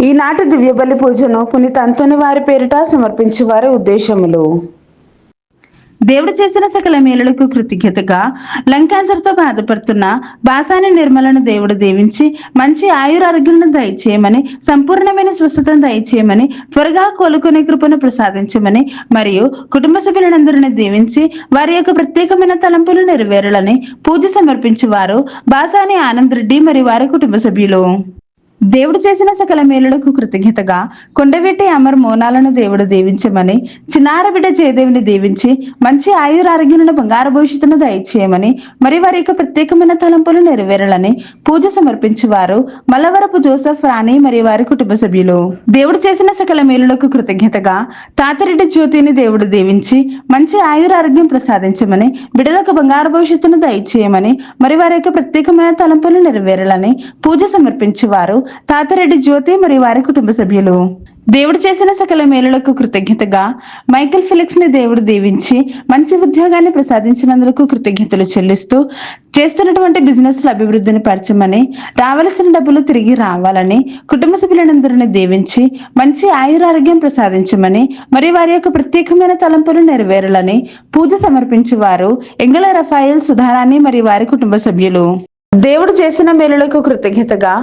ఈనాటి దివ్యబలి పూజను పునీత అంతోని వారి పేరిట సమర్పించు వారి ఉద్దేశములు. దేవుడు చేసిన సకల మేలులకు కృతజ్ఞతగా లంకాన్సర్తో బాధపడుతున్న బాసాని నిర్మలను దేవుడు దీవించి మంచి ఆయురారోగ్యాలను దయచేయమని, సంపూర్ణమైన స్వస్థతను దయచేయమని, త్వరగా కోలుకునే కృపను ప్రసాదించమని మరియు కుటుంబ సభ్యులందరినీ దీవించి వారి యొక్క ప్రత్యేకమైన తలంపులు నెరవేరాలని పూజ సమర్పించేవారు బాసాని ఆనంద్ రెడ్డి మరియు వారి కుటుంబ సభ్యులు. దేవుడు చేసిన సకల మేలులకు కృతజ్ఞతగా కొండవీటి అమర్ మోనాలను దేవుడు దీవించమని, చిన్నార బిడ్డ జయదేవిని దీవించి మంచి ఆయురారోగ్యాలను బంగారు భవిష్యత్తును దయచేయమని మరి వారి యొక్క ప్రత్యేకమైన తలంపులు నెరవేరాలని పూజ సమర్పించేవారు మల్లవరపు జోసెఫ్ రాణి మరియు వారి కుటుంబ సభ్యులు. దేవుడు చేసిన సకల మేలులకు కృతజ్ఞతగా తాతిరెడ్డి జ్యోతిని దేవుడు దీవించి మంచి ఆయురారోగ్యం ప్రసాదించమని, బిడ్డలకు బంగారు భవిష్యత్తును దయచేయమని మరి వారి యొక్క ప్రత్యేకమైన తలంపులు నెరవేరాలని పూజ సమర్పించేవారు తాతారెడ్డి జ్యోతి మరియు వారి కుటుంబ సభ్యులు. దేవుడు చేసిన సకల మేలులకు కృతజ్ఞతగా మైకేల్ ఫిలిక్స్ ని దేవుడు దీవించి మంచి ఉద్యోగాన్ని ప్రసాదించినందుకు కృతజ్ఞతలు చెల్లిస్తూ చేస్తున్నటువంటి బిజినెస్ ల అభివృద్ధిని పరచమని, రావలసిన డబ్బులు తిరిగి రావాలని, కుటుంబ సభ్యులందరినీ దీవించి మంచి ఆయురారోగ్యం ప్రసాదించమని మరియు వారి యొక్క ప్రత్యేకమైన తలంపులు నెరవేరాలని పూజ సమర్పించేవారు ఎంగళ రఫాయల్ సుధారాణి మరియు వారి కుటుంబ సభ్యులు. దేవుడు చేసిన మేలులకు కృతజ్ఞతగా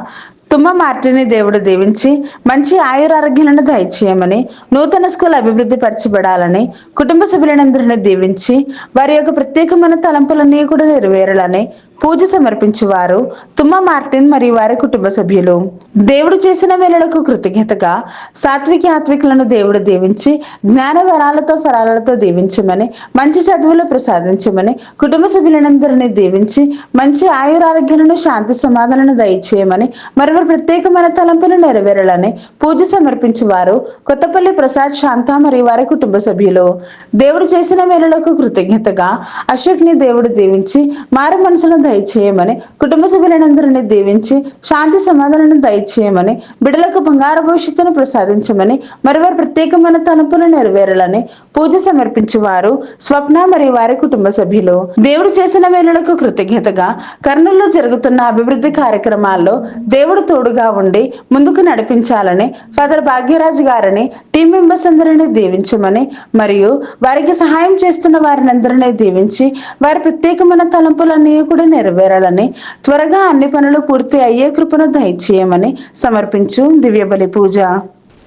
తుమ్మ మార్టిని దేవుడు దీవించి మంచి ఆయురారోగ్యాలను దయచేయమని, నూతన స్కూల్ అభివృద్ధి పరచబడాలని, కుటుంబ సభ్యులందరినీ దీవించి వారి యొక్క ప్రత్యేకమైన తలంపులన్నీ కూడా నెరవేరాలని పూజ సమర్పించేవారు తుమ్మ మార్టిన్ మరియు వారి కుటుంబ సభ్యులు. దేవుడు చేసిన మేలులకు కృతజ్ఞతగా సాత్వికి ఆత్వికులను దేవుడు దీవించి జ్ఞాన వరాలతో ఫరాలతో దీవించమని, మంచి చదువులు ప్రసాదించమని, కుటుంబ సభ్యులందరినీ దీవించి మంచి ఆయురారోగ్యాలను శాంతి సమాధానాలను దయచేయమని మరి ప్రత్యేకమైన తలంపులు నెరవేరాలని పూజ సమర్పించేవారు కొత్తపల్లి ప్రసాద్ శాంత మరియు వారి కుటుంబ సభ్యులు. దేవుడు చేసిన మేలులకు కృతజ్ఞతగా అశోక్ ని దేవుడు దీవించి మారు మనసును దయచేయమని, కుటుంబ సభ్యులందరినీ దీవించి శాంతి సమాధానాలను దయచేయమని, బిడ్డలకు బంగారు భవిష్యత్తును ప్రసాదించమని మరి వారి ప్రత్యేకమైన తలంపులు నెరవేరాలని పూజ సమర్పించేవారు స్వప్న మరియు వారి కుటుంబ సభ్యులు. దేవుడు చేసిన మేలులకు కృతజ్ఞతగా కర్నూలులో జరుగుతున్న అభివృద్ధి కార్యక్రమాల్లో దేవుడు తోడుగా ఉండి ముందుకు నడిపించాలని ఫాదర్ భాగ్యరాజ్ గారిని టీం మెంబర్స్ అందరినీ దీవించమని మరియు వారికి సహాయం చేస్తున్న వారిని అందరినీ దీవించి వారి ప్రత్యేకమైన తలంపులన్నీ కూడా నెరవేరాలని, త్వరగా అన్ని పనులు పూర్తి అయ్యే కృపను దయచేయమని సమర్పించు దివ్యబలి పూజ.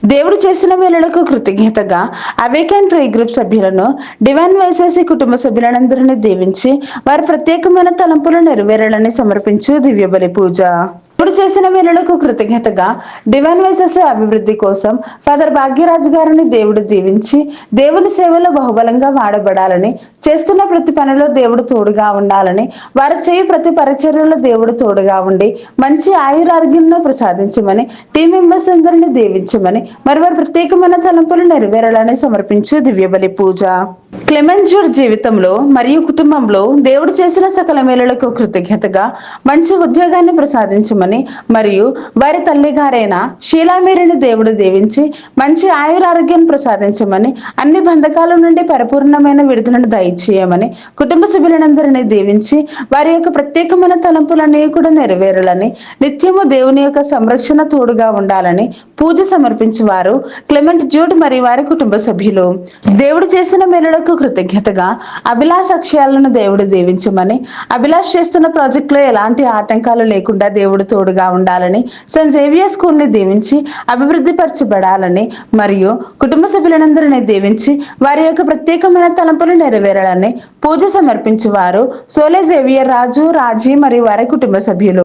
దేవుడు చేసిన మేలులకు కృతజ్ఞతగా అవేకన్ ప్రే గ్రూప్ సభ్యులను డివైన్ వైసెస్ కుటుంబ సభ్యులందరినీ దీవించి వారి ప్రత్యేకమైన తలంపులు నెరవేరాలని సమర్పించు దివ్యబలి పూజ. దేవుడు చేసిన మేలులకు కృతజ్ఞతగా డివైన్ వైసెస్ అభివృద్ధి కోసం ఫాదర్ భాగ్యరాజ్ గారిని దేవుడు దీవించి దేవుని సేవలో బహుబలంగా వాడబడాలని, చేస్తున్న ప్రతి పనిలో దేవుడు తోడుగా ఉండాలని, వారు చేయు ప్రతి పరిచర్యలో దేవుడు తోడుగా ఉండి మంచి ఆయురారోగ్యంలో ప్రసాదించమని, టీం మెంబర్స్ అందరినీ దీవించమని మరి వారి ప్రత్యేకమైన తలంపులు నెరవేరాలని సమర్పించు దివ్యబలి పూజ. క్లెమెంట్ జూడ్ జీవితంలో మరియు కుటుంబంలో దేవుడు చేసిన సకల మేలులకు కృతజ్ఞతగా మంచి ఉద్యోగాన్ని ప్రసాదించమని మరియు వారి తల్లి గారైన షీలామీరిని దేవుడు దీవించి మంచి ఆయురారోగ్యాన్ని ప్రసాదించమని, అన్ని బంధకాల నుండి పరిపూర్ణమైన విడుదలను దయచేయమని, కుటుంబ సభ్యులందరినీ దీవించి వారి యొక్క ప్రత్యేకమైన తలంపులన్నీ కూడా నెరవేరాలని, నిత్యము దేవుని యొక్క సంరక్షణ తోడుగా ఉండాలని పూజ సమర్పించేవారు క్లెమెంట్ జూడ్ మరియు వారి కుటుంబ సభ్యులు. దేవుడు చేసిన మేలులకు కృతజ్ఞతగా అభిలాష్ అక్షయాలను దేవుడు దీవించమని, అభిలాష్ చేస్తున్న ప్రాజెక్ట్ లో ఎలాంటి ఆటంకాలు లేకుండా దేవుడు తోడుగా ఉండాలని, సెయింట్ జేవియర్ స్కూల్ ని దీవించి అభివృద్ధి పరచబడాలని మరియు కుటుంబ సభ్యులందరినీ దీవించి వారి యొక్క ప్రత్యేకమైన తలంపులు నెరవేరాలని పూజ సమర్పించేవారు సోలే జేవియర్ రాజు రాజీ మరియు వారి కుటుంబ సభ్యులు.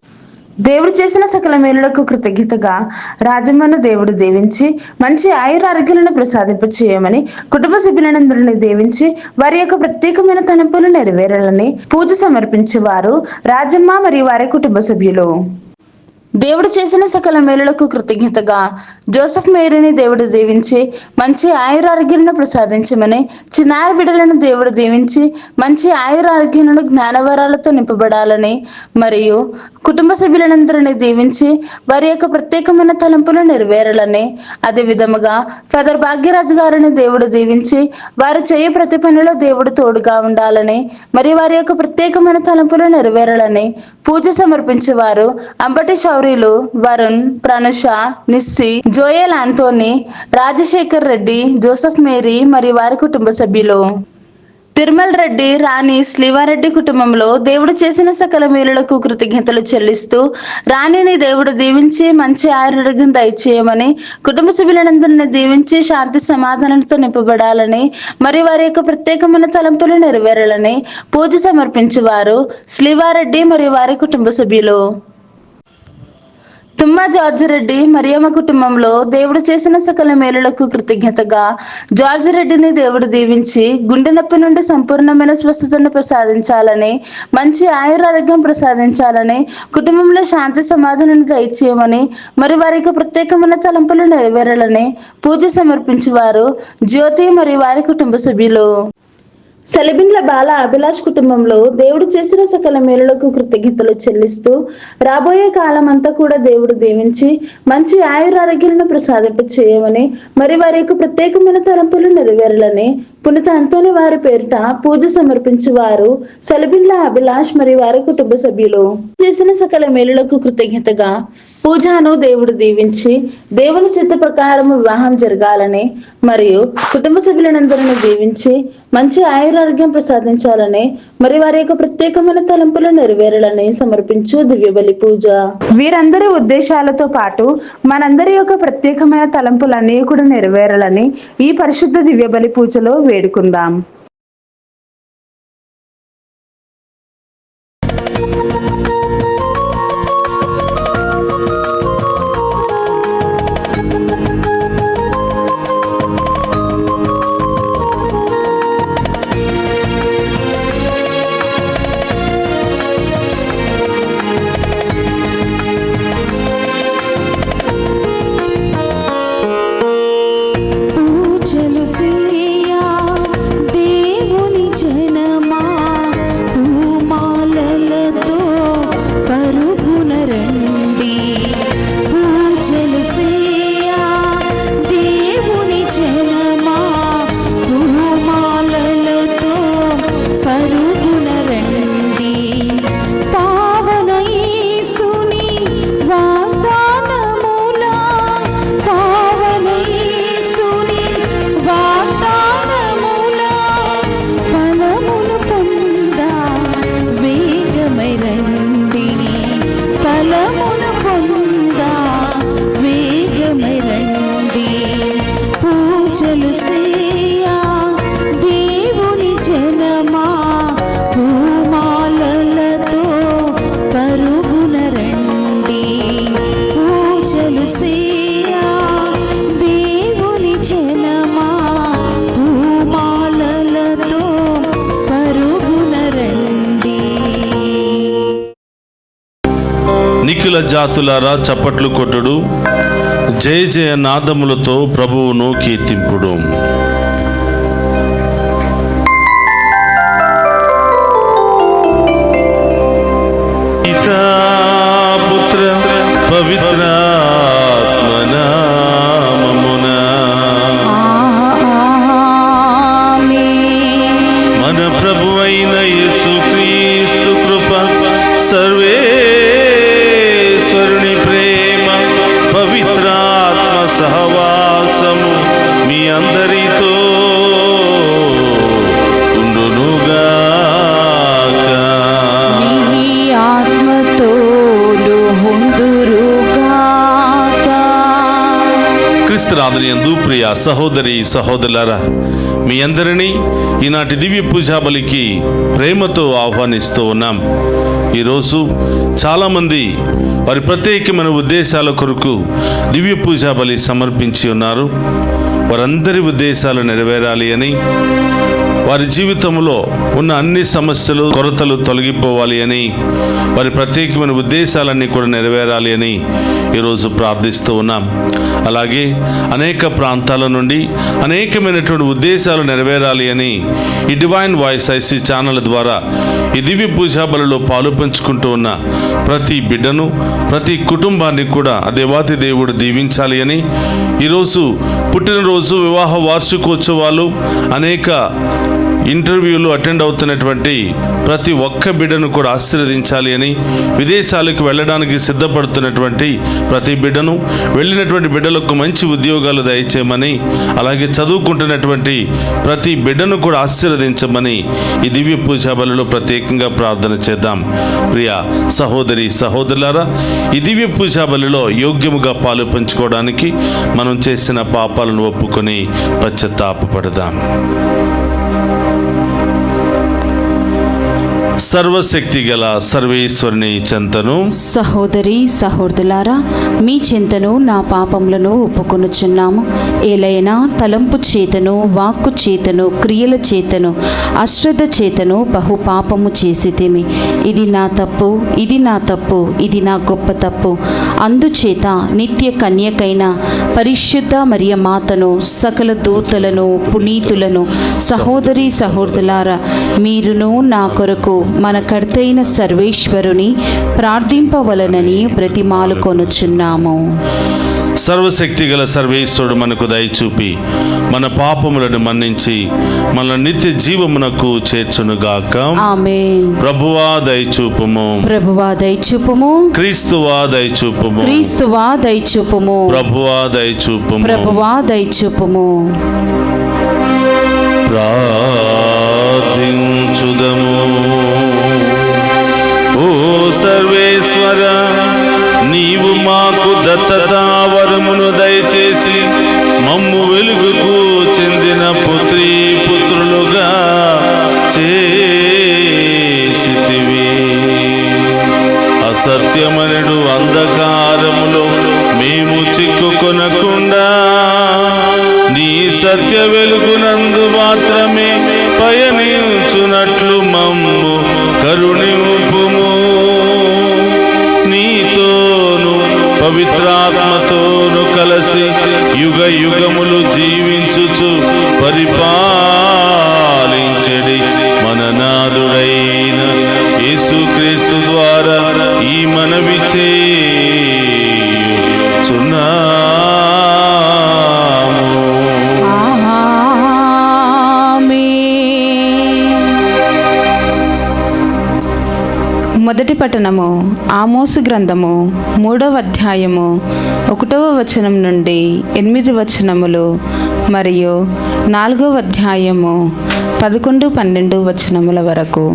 దేవుడు చేసిన సకల మేలులకు కృతజ్ఞతగా రాజమ్మను దేవుడు దీవించి మంచి ఆయురారోగ్యాలను ప్రసాదింప చేయమని, కుటుంబ సభ్యులందరినీ దీవించి వారి యొక్క ప్రత్యేకమైన తలంపులు నెరవేరాలని పూజ సమర్పించేవారు రాజమ్మ మరియు వారి కుటుంబ సభ్యులు. దేవుడు చేసిన సకల మేలులకు కృతజ్ఞతగా జోసెఫ్ మేరీని దేవుడు దీవించి మంచి ఆయురారోగ్యాలను ప్రసాదించమని, చిన్నారి బిడ్డలను దేవుడు దీవించి మంచి ఆయురారోగ్యాలను జ్ఞానవరాలతో నింపబడాలని మరియు కుటుంబ సభ్యులందరినీ దీవించి వారి యొక్క ప్రత్యేకమైన తలంపులు నెరవేరాలని, అదే విధముగా ఫాదర్ భాగ్యరాజ్ గారిని దేవుడు దీవించి వారు చేయు ప్రతి పనిలో దేవుడు తోడుగా ఉండాలని మరియు వారి యొక్క ప్రత్యేకమైన తలంపులు నెరవేరాలని పూజ సమర్పించేవారు అంబటి గౌరీలు, Varun, Pranusha, Nissi, Joel Antony, Rajasekhar Reddy, Joseph Mary మరియు వారి కుటుంబ సభ్యులు. తిరుమల్ రెడ్డి, రాణి శ్రీవారెడ్డి కుటుంబంలో దేవుడు చేసిన సకల మేలులకు కృతజ్ఞతలు చెల్లిస్తూ రాణిని దేవుడు దీవించి మంచి ఆరోగ్యం దయచేయమని, కుటుంబ సభ్యులందరినీ దీవించి శాంతి సమాధానంతో నింపబడాలని మరియు వారి యొక్క ప్రత్యేకమైన తలంపులు నెరవేరాలని పూజ సమర్పించేవారు శ్రీవారెడ్డి మరియు వారి కుటుంబ సభ్యులు. తుమ్మ జార్జి రెడ్డి, మరియమ్మ కుటుంబంలో దేవుడు చేసిన సకల మేలులకు కృతజ్ఞతగా జార్జి రెడ్డిని దేవుడు దీవించి గుండె నొప్పి నుండి సంపూర్ణమైన స్వస్థతను ప్రసాదించాలని, మంచి ఆయురారోగ్యం ప్రసాదించాలని, కుటుంబంలో శాంతి సమాధానాన్ని దయచేయమని మరి వారికి ప్రత్యేకమైన తలంపులు నెరవేరాలని పూజ సమర్పించేవారు జ్యోతి మరియు వారి కుటుంబ సభ్యులు. సెలబిండ్ల బాల అభిలాష్ కుటుంబంలో దేవుడు చేసిన సకల మేలులకు కృతజ్ఞతలు చెల్లిస్తూ రాబోయే కాలం అంతా కూడా దేవుడు దీవించి మంచి ఆయురారోగ్యాలను ప్రసాదింప చేయమని మరి వారి యొక్క ప్రత్యేకమైన తలంపులు నెరవేరాలని పునీత అంతోని వారి పేరిట పూజ సమర్పించేవారు సెలబిండ్ల అభిలాష్ మరియు వారి కుటుంబ సభ్యులు. చేసిన సకల మేలులకు కృతజ్ఞతగా పూజను దేవుడు దీవించి దేవుని చిత్త ప్రకారం వివాహం జరగాలని మరియు కుటుంబ సభ్యులందరినీ దీవించి మంచి ఆయురారోగ్యం ప్రసాదించాలని మరి వారి యొక్క ప్రత్యేకమైన తలంపులు నెరవేరాలని సమర్పించు దివ్యబలి పూజ. వీరందరి ఉద్దేశాలతో పాటు మనందరి యొక్క ప్రత్యేకమైన తలంపులన్నీ కూడా నెరవేరాలని ఈ పరిశుద్ధ దివ్యబలి పూజలో వేడుకుందాం. నిఖిల జాతులారా చప్పట్లు కొట్టుడు, జయ జయ నాదములతో ప్రభువును కీర్తింపుడు. పితా పుత్ర పవిత్ర మన ప్రభు అయిన యేసుక్రీస్తు కృప, సర్వేశ్వరుని ప్రేమ, పవిత్రాత్మ సహవాసము మీ అందరితో ఉండునుగాక. మీ ఆత్మతోను ఉండురుగాక. క్రీస్తునాథునియందు ప్రియ సహోదరి సహోదరులారా, మీ అందరినీ ఈనాటి దివ్య పూజా బలికి ప్రేమతో ఆహ్వానిస్తూ ఉన్నాం. ఈరోజు చాలామంది వారి ప్రత్యేకమైన ఉద్దేశాల కొరకు దివ్య పూజా బలి సమర్పించి ఉన్నారు. వారందరి ఉద్దేశాలు నెరవేరాలి అని, వారి జీవితంలో ఉన్న అన్ని సమస్యలు కొరతలు తొలగిపోవాలి అని, వారి ప్రత్యేకమైన ఉద్దేశాలన్నీ కూడా నెరవేరాలి అని ఈరోజు ప్రార్థిస్తూ ఉన్నాం. అలాగే అనేక ప్రాంతాల నుండి అనేకమైనటువంటి ఉద్దేశాలు నెరవేరాలి అని ఈ డివైన్ వాయిస్ ఐసీ ఛానల్ ద్వారా ఈ దివ్య పూజా బలిలో పాలు పంచుకుంటూ ఉన్న ప్రతి బిడ్డను, ప్రతి కుటుంబాన్ని కూడా ఆ దేవాతి దేవుడు దీవించాలి అని, ఈరోజు పుట్టినరోజు, వివాహ వార్షికోత్సవాలు, అనేక ఇంటర్వ్యూలు అటెండ్ అవుతున్నటువంటి ప్రతి ఒక్క బిడ్డను కూడా ఆశీర్వదించాలి అని, విదేశాలకు వెళ్ళడానికి సిద్ధపడుతున్నటువంటి ప్రతి బిడ్డను, వెళ్ళినటువంటి బిడ్డలకు మంచి ఉద్యోగాలు దయచేయమని, అలాగే చదువుకుంటున్నటువంటి ప్రతి బిడ్డను కూడా ఆశీర్వదించమని ఈ దివ్య పూజా బలిలో ప్రత్యేకంగా ప్రార్థన చేద్దాం. ప్రియ సహోదరి సహోదరులారా, ఈ దివ్య పూజా బలిలో యోగ్యముగా పాలు పంచుకోవడానికి మనం చేసిన పాపాలను ఒప్పుకొని పశ్చాత్తాపపడదాం. సర్వశక్తి గల సర్వేశ్వరుని చెంతను, సహోదరి సహోదరులారా, మీ చెంతను నా పాపములను ఒప్పుకొనుచున్నాము. ఏలైనా తలంపు చేతను, వాక్కు చేతను, క్రియల చేతను, అశ్రద్ధ చేతను బహు పాపము చేసితిమి. ఇది నా తప్పు, ఇది నా తప్పు, ఇది నా గొప్ప తప్పు. అందుచేత నిత్య కన్యకైన పరిశుద్ధ మరియ మాతను, సకల దూతలను, పునీతులను, సహోదరి సహోదరులారా, మీరును నా కొరకు మన కర్తైన సర్వేశ్వరుని ప్రార్థింపవలనని బ్రతిమాలు కొనుచున్నాము. సర్వశక్తి గల సర్వేశ్వరుడు మనకు దయచూపి మన పాపములను మన్నించి మన నిత్య జీవమునకు చేర్చునుగాక. ఆమేన్. ప్రభువా దయచూపుము, ప్రభువా దయచూపుము, క్రీస్తువా దయచూపుము, క్రీస్తువా దయచూపుము, ప్రభువా దయచూపుము, ప్రభువా దయచూపుము. ప్రార్థించుదము. ఓ సర్వేశ్వర, నీవు మాకు దత్తతా వరమును దయచేసి మమ్ము వెలుగుకు చెందిన పుత్రీ పుత్రులుగా చేసితివి. అసత్యమనడు అంధకారములో మేము చిక్కుకొనకుండా నీ సత్య వెలుగునందు మాత్రమే పయనించునట్లు మమ్ము కరుణింపుము. నీతోను పవిత్రాత్మతోను కలిసి యుగ యుగములు జీవించుచు పరిపాలించెడి మన నాథుడైన యేసుక్రీస్తు ద్వారా ఈ మనవి చేయుచున్నాము. మొదటి పట్టణము ఆమోసు గ్రంథము 3వ అధ్యాయము 1వ వచనం నుండి 8 వచనములు మరియు 4వ అధ్యాయము 11-12 వచనముల వరకు.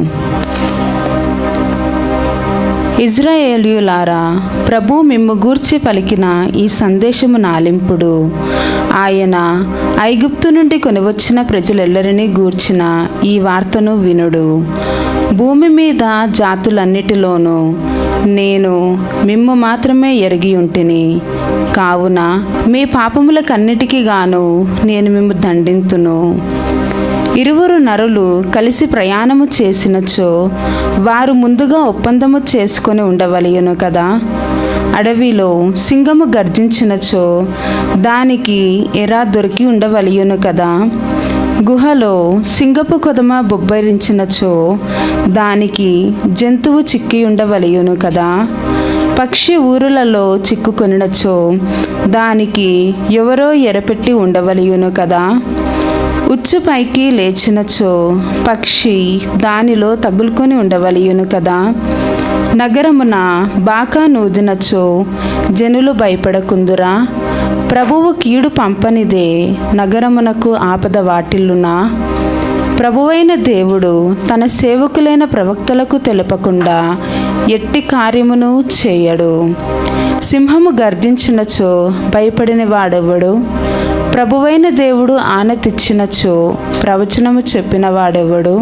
ఇజ్రాయేలీయులారా, ప్రభు మిమ్ము గూర్చి పలికిన ఈ సందేశము నాలింపుడు. ఆయన ఐగుప్తు నుండి కొనివచ్చిన ప్రజలెల్లరినీ గూర్చిన ఈ వార్తను వినుడు. భూమి మీద జాతులన్నిటిలోనూ నేను మిమ్ము మాత్రమే ఎరిగి ఉంటిని. కావున మీ పాపములకన్నిటికీ గాను నేను మిమ్ము దండింతును. ఇరువురు నరులు కలిసి ప్రయాణము చేసినచో వారు ముందుగా ఒప్పందము చేసుకొని ఉండవలెను కదా. అడవిలో సింగము గర్జించినచో దానికి ఎరా దొరికి ఉండవలెను కదా. గుహలో సింగపు కొదమ బొబ్బరించినచో దానికి జంతువు చిక్కి ఉండవలెను కదా. పక్షి ఊరులలో చిక్కుకొనినచో దానికి ఎవరో ఎరపెట్టి ఉండవలెను కదా. ఉచ్చు పైకి లేచినచో పక్షి దానిలో తగులుకొని ఉండవలెను కదా. నగరమున బాకా నూదినచో జనులు భయపడకుందురా. ప్రభువు కీడు పంపనిదే నగరమునకు ఆపద వాటిల్లునా. ప్రభువైన దేవుడు తన సేవకులైన ప్రవక్తలకు తెలపకుండా ఎట్టి కార్యమును చేయడు. సింహము గర్జించినచో భయపడిన వాడెవడు. ప్రభువైన దేవుడు ఆనతిచ్చినచో ప్రవచనము చెప్పిన వాడెవడు.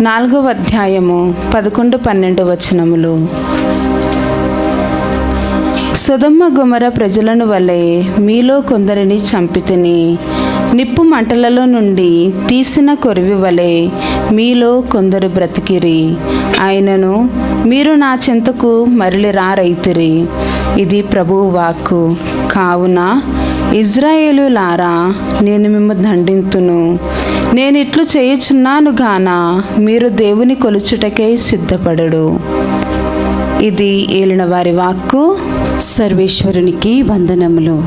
4వ అధ్యాయము 11-12 వచనములు. సొదొమ గొమొర ప్రజలను వలె మీలో కొందరిని చంపితిని. నిప్పు మంటలలో నుండి తీసిన కొరివి వలె మీలో కొందరు బ్రతికిరి. అయినను మీరు నా చెంతకు మరలి రారైతిరి. ఇది ప్రభువు వాక్కు. కావున ఇజ్రాయేలులారా, నేను మిమ్ము దండింతును. నేను ఇట్లు చేయుచున్నాను గాన మీరు దేవుని కొలుచుటకై సిద్ధపడడు. ఇది ఏలిన వారి వాక్కు. సర్వేశ్వరునికి వందనములు.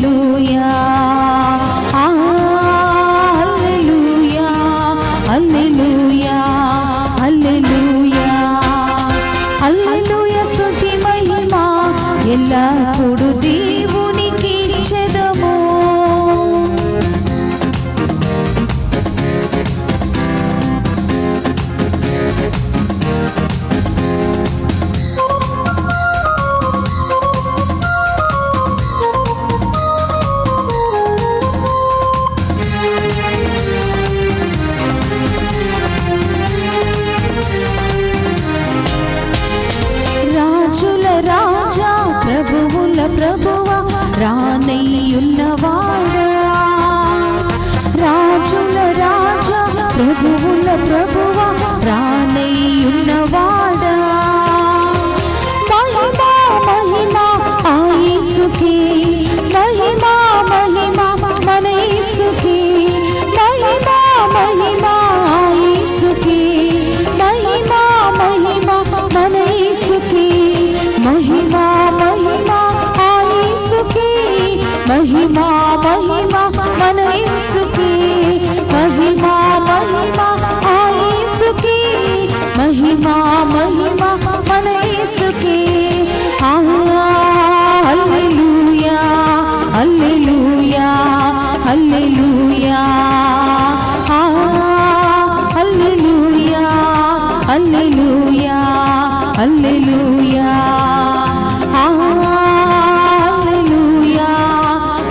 హల్లెలూయా హల్లెలూయా హల్లెలూయా హల్లెలూయా హల్లెలూయా స్తుతి మహిమ ఎల్లప్పుడూ దేవునికి ఇచ్చెదము. రాజుల రాజా ప్రభువుల ప్రభువా రానయ్యున్నవాడా, రాజుల రాజా ప్రభువుల ప్రభువా రానయ్యున్నవాడా. మహిమా మహిమా ఆ యేసుకే, మహిమా మహిమా మన యేసుకే, మహిమా మహిమా ఆ యేసుకే, మహిమా మహిమా మన యేసుకే, మహిమా మహిమా ఆ యేసుకే, మహిమా మహిమా మన యేసుకే, మహిమా మహిమా ఆ యేసుకే, మహిమా మహిమా మన యేసుకే. హల్లెలూయా హల్లెలూయా హల్లెలూయా హల్లెలూయా హల్లెలూయా హల్లెలూయా హల్లెలూయా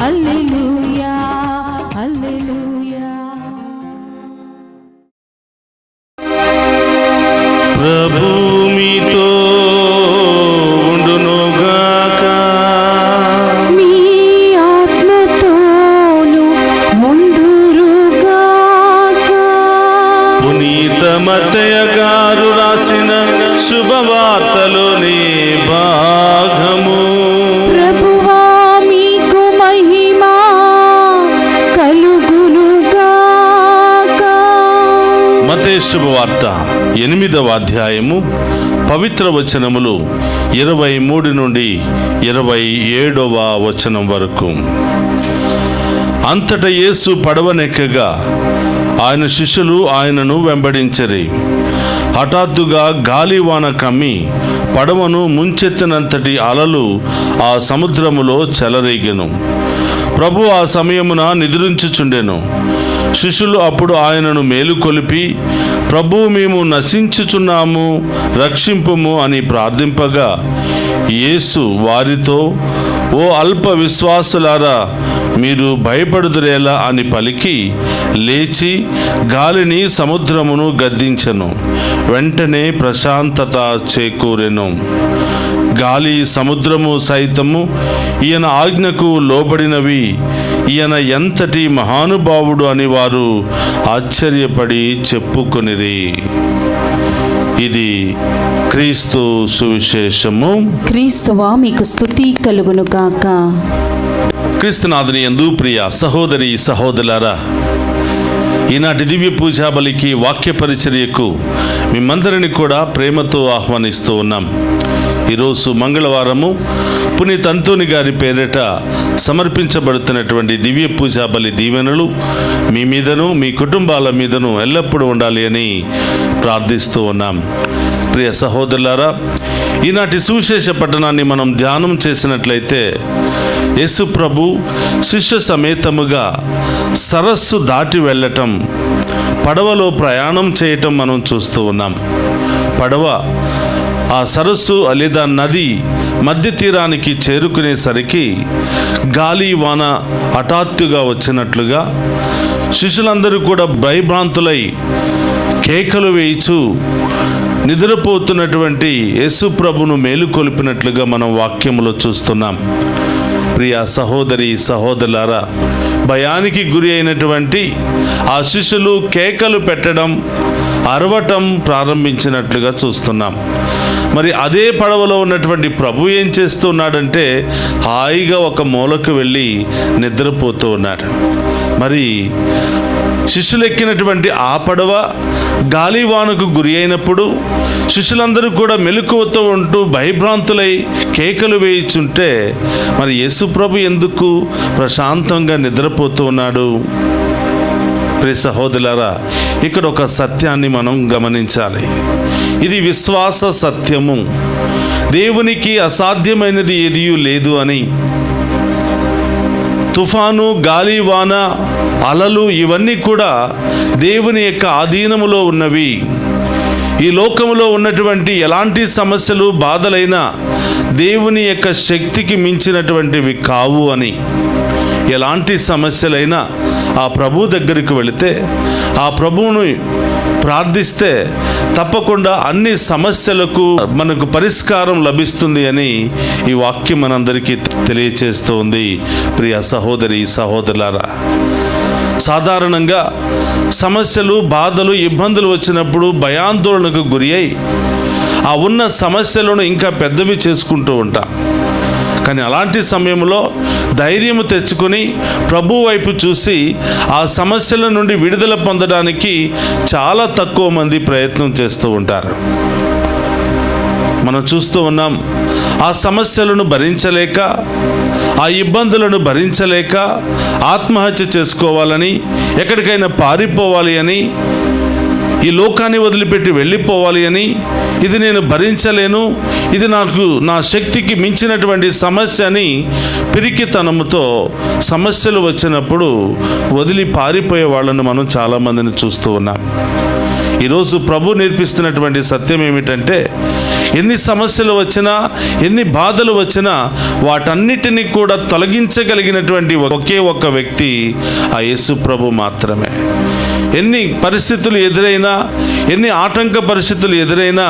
హల్లెలూయా హల్లెలూయా. ప్రభు మీతో ఉండునుగాక. మీ ఆత్మతోను ముందురుగాక. పునీత మత్తయ్య గారు రాసిన శుభవార్తలోని భాగము. ప్రభువా మీకు మహిమా కలుగునుగాక. మత్తయి శుభవార్త 8వ అధ్యాయము పవిత్ర వచనములు 23 నుండి 27వ వచనం వరకు. అంతటా యేసు పడవనెక్కగా ఆయన శిష్యులు ఆయనను వెంబడించిరి. హఠాత్తుగా గాలివాన కమ్మి పడవను ముంచెత్తినంతటి అలలు ఆ సముద్రములో చెలరేగెను. ప్రభు ఆ సమయమున నిద్రించుచుండెను. శిష్యులు అప్పుడు ఆయనను మేలుకొలిపి, ప్రభు మేము నశించుచున్నాము, రక్షింపుము అని ప్రార్థింపగా యేసు వారితో, ఓ అల్ప విశ్వాసులారా, మీరు భయపడుదురేలా అని పలికి లేచి గాలిని సముద్రమును గద్దించెను. వెంటనే ప్రశాంతత చేకూరెను. గాలి సముద్రము సైతము ఈయన ఆజ్ఞకు లోబడినవి. ఈయన ఎంతటి మహానుభావుడు అని వారు ఆశ్చర్యపడి చెప్పుకొనిరి. ఇది క్రీస్తు సువిశేషము. క్రీస్తువా మీకు స్తుతి కలుగునుగాక. క్రీస్తునాథుని యందు ప్రియ సహోదరి సహోదరులారా, ఈనాటి దివ్య పూజా బలికి వాక్య పరిచర్యకు మిమ్మందరిని కూడా ప్రేమతో ఆహ్వానిస్తూ ఉన్నాం. ఈరోజు మంగళవారము పునీత అంతోని గారి పేరిట సమర్పించబడుతున్నటువంటి దివ్య పూజా బలి దీవెనలు మీ మీదను మీ కుటుంబాల మీదను ఎల్లప్పుడూ ఉండాలి అని ప్రార్థిస్తూ ఉన్నాం. ప్రియ సహోదరులారా, ఈనాటి సువిశేష పట్టణాన్ని మనం ధ్యానం చేసినట్లయితే యేసు ప్రభు శిష్య సమేతముగా సరస్సు దాటి వెళ్ళటం, పడవలో ప్రయాణం చేయటం మనం చూస్తూ ఉన్నాం. పడవ ఆ సరస్సు లేదా నది మధ్య తీరానికి చేరుకునేసరికి గాలి వాన హఠాత్తుగా వచ్చినట్లుగా శిష్యులందరూ కూడా భయభ్రాంతులై కేకలు వేయిచు నిద్రపోతున్నటువంటి యేసు ప్రభును మేలుకొల్పినట్లుగా మనం వాక్యములో చూస్తున్నాం. ప్రియ సహోదరి సహోదరులారా, భయానికి గురి అయినటువంటి ఆ శిష్యులు కేకలు పెట్టడం, అరవటం ప్రారంభించినట్లుగా చూస్తున్నాం. మరి అదే పడవలో ఉన్నటువంటి ప్రభు ఏం చేస్తున్నాడంటే హాయిగా ఒక మూలకు వెళ్ళి నిద్రపోతూ ఉన్నాడు. మరి శిష్యులు ఎక్కినటువంటి ఆ పడవ గాలివానకు గురి అయినప్పుడు శిష్యులందరూ కూడా మెలకువతో ఉంటూ భయభ్రాంతులై కేకలు వేయిచుంటే మరి యేసుప్రభు ఎందుకు ప్రశాంతంగా నిద్రపోతూ ఉన్నాడు? ప్రియ సహోదరులారా, ఇక్కడ ఒక సత్యాన్ని మనం గమనించాలి. ఇది విశ్వాస సత్యము. దేవునికి అసాధ్యమైనది ఏదీ లేదు అని. తుఫాను, గాలి, వాన, అలలు ఇవన్నీ కూడా దేవుని యొక్క ఆధీనములో ఉన్నవి. ఈ లోకములో ఉన్నటువంటి ఎలాంటి సమస్యలు, బాధలైనా దేవుని యొక్క శక్తికి మించినటువంటివి కావు అని. ఎలాంటి సమస్యలైనా ఆ ప్రభు దగ్గరికి వెళితే, ఆ ప్రభువును ప్రార్థిస్తే తప్పకుండా అన్ని సమస్యలకు మనకు పరిష్కారం లభిస్తుంది అని ఈ వాక్యం మనందరికీ తెలియచేస్తూ ఉంది. ప్రియ సహోదరి సహోదరులారా, సాధారణంగా సమస్యలు, బాధలు, ఇబ్బందులు వచ్చినప్పుడు భయాందోళనకు గురి అయి ఆ ఉన్న సమస్యలను ఇంకా పెద్దవి చేసుకుంటూ ఉంటాం. కానీ అలాంటి సమయంలో ధైర్యం తెచ్చుకొని ప్రభు వైపు చూసి ఆ సమస్యల నుండి విడుదల పొందడానికి చాలా తక్కువ మంది ప్రయత్నం చేస్తూ ఉంటారు. మనం చూస్తూ ఉన్నాం, ఆ సమస్యలను భరించలేక, ఆ ఇబ్బందులను భరించలేక ఆత్మహత్య చేసుకోవాలని, ఎక్కడికైనా పారిపోవాలి అని, ఈ లోకాన్ని వదిలిపెట్టి వెళ్ళిపోవాలి అని, ఇది నేను భరించలేను, ఇది నా శక్తికి మించినటువంటి సమస్య అని పిరికితనముతో సమస్యలు వచ్చినప్పుడు వదిలి పారిపోయే వాళ్ళను మనం చాలామందిని చూస్తూ ఉన్నాం. ఈరోజు ప్రభు నేర్పిస్తున్నటువంటి సత్యం ఏమిటంటే, ఎన్ని సమస్యలు వచ్చినా, ఎన్ని బాధలు వచ్చినా వాటన్నిటినీ కూడా తొలగించగలిగినటువంటి ఒకే ఒక్క వ్యక్తి ఆ యేసు ప్రభు మాత్రమే. ఎన్ని పరిస్థితులు ఎదురైనా, ఎన్ని ఆటంక పరిస్థితులు ఎదురైనా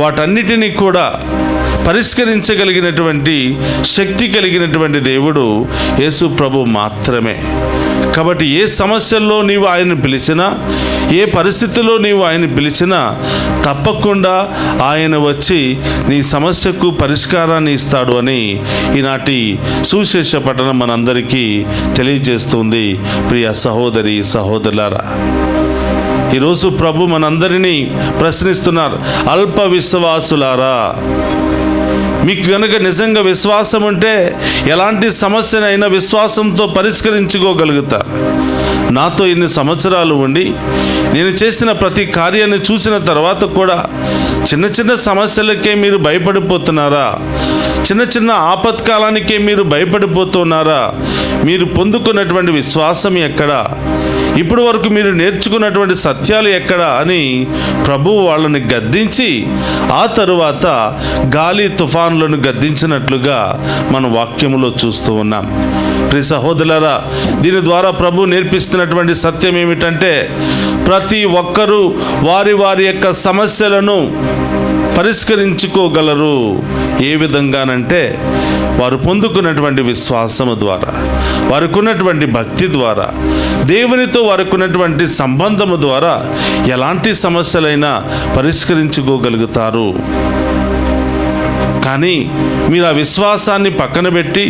వాటన్నిటినీ కూడా పరిష్కరించగలిగినటువంటి శక్తి కలిగినటువంటి దేవుడు యేసు ప్రభు మాత్రమే. కాబట్టి ఏ సమస్యల్లో నీవు ఆయన్ని పిలిచినా, ఏ పరిస్థితిలో నీవు ఆయన పిలిచినా తప్పకుండా ఆయన వచ్చి నీ సమస్యకు పరిష్కారాన్ని ఇస్తాడు అని ఈనాటి సువిశేష పఠనం మనందరికీ తెలియజేస్తుంది. ప్రియ సహోదరి సహోదరులారా, ఈరోజు ప్రభు మనందరినీ ప్రశ్నిస్తున్నారు, అల్ప విశ్వాసులారా, మీకు కనుక నిజంగా విశ్వాసం ఉంటే ఎలాంటి సమస్యనైనా విశ్వాసంతో పరిష్కరించుకోగలుగుతారు. నాతో ఇన్ని సంవత్సరాలు ఉండి నేను చేసిన ప్రతి కార్యాన్ని చూసిన తర్వాత కూడా చిన్న చిన్న సమస్యలకే మీరు భయపడిపోతున్నారా? చిన్న చిన్న ఆపత్కాలానికే మీరు భయపడిపోతున్నారా? మీరు పొందుకున్నటువంటి విశ్వాసం ఎక్కడా? ఇప్పుడు వరకు మీరు నేర్చుకున్నటువంటి సత్యాలు ఎక్కడా అని ప్రభువు వాళ్ళని గద్దించి ఆ తరువాత గాలి తుఫానులను గద్దించినట్లుగా మన వాక్యములో చూస్తూ ఉన్నాం. ప్రియ సహోదరులారా, దీని ద్వారా ప్రభు నేర్పిస్తున్నటువంటి సత్యం ఏమిటంటే, ప్రతి ఒక్కరూ వారి వారి యొక్క సమస్యలను పరిష్కరించుకోగలరు. ఏ విధంగానంటే, వారు పొందుకున్నటువంటి విశ్వాసము ద్వారా, వారికి ఉన్నటువంటి భక్తి ద్వారా, దేవునితో వారికి ఉన్నటువంటి సంబంధము ద్వారా ఎలాంటి సమస్యలైనా పరిష్కరించుకోగలుగుతారు. కానీ మీరు ఆ విశ్వాసాన్ని పక్కన పెట్టి,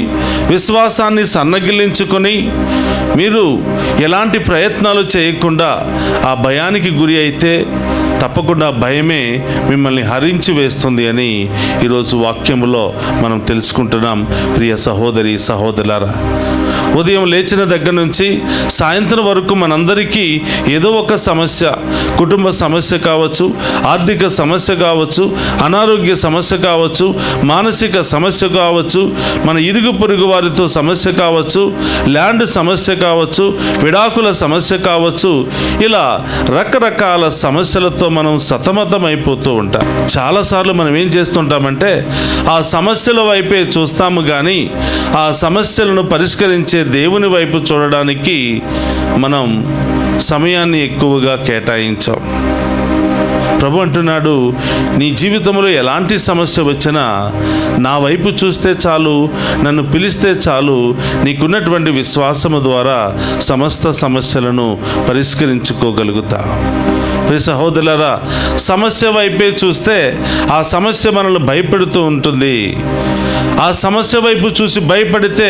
విశ్వాసాన్ని సన్నగిల్లించుకొని, మీరు ఎలాంటి ప్రయత్నాలు చేయకుండా ఆ భయానికి గురి అయితే తప్పకుండా భయమే మిమ్మల్ని హరించి వేస్తుంది అని ఈరోజు వాక్యములో మనం తెలుసుకుంటున్నాం. ప్రియ సహోదరి సహోదరులారా, ఉదయం లేచిన దగ్గర నుంచి సాయంత్రం వరకు మనందరికీ ఏదో ఒక సమస్య, కుటుంబ సమస్య కావచ్చు, ఆర్థిక సమస్య కావచ్చు, అనారోగ్య సమస్య కావచ్చు, మానసిక సమస్య కావచ్చు, మన ఇరుగు పొరుగు వారితో సమస్య కావచ్చు, ల్యాండ్ సమస్య కావచ్చు, విడాకుల సమస్య కావచ్చు, ఇలా రకరకాల సమస్యలతో మనం సతమతం అయిపోతూ ఉంటాం. చాలాసార్లు మనం ఏం చేస్తుంటామంటే ఆ సమస్యల వైపే చూస్తాము, కానీ ఆ సమస్యలను పరిష్కరించే దేవుని వైపు చూడడానికి మనం సమయాన్ని ఎక్కువగా కేటాయించాం. ప్రభు అంటున్నాడు, నీ జీవితంలో ఎలాంటి సమస్య వచ్చినా నా వైపు చూస్తే చాలు, నన్ను పిలిస్తే చాలు, నీకున్నటువంటి విశ్వాసము ద్వారా సమస్త సమస్యలను పరిష్కరించుకోగలుగుతా. ప్రియ సహోదరులారా, సమస్య వైపే చూస్తే ఆ సమస్య మనల్ని భయపెడుతూ ఉంటుంది. ఆ సమస్య వైపు చూసి భయపడితే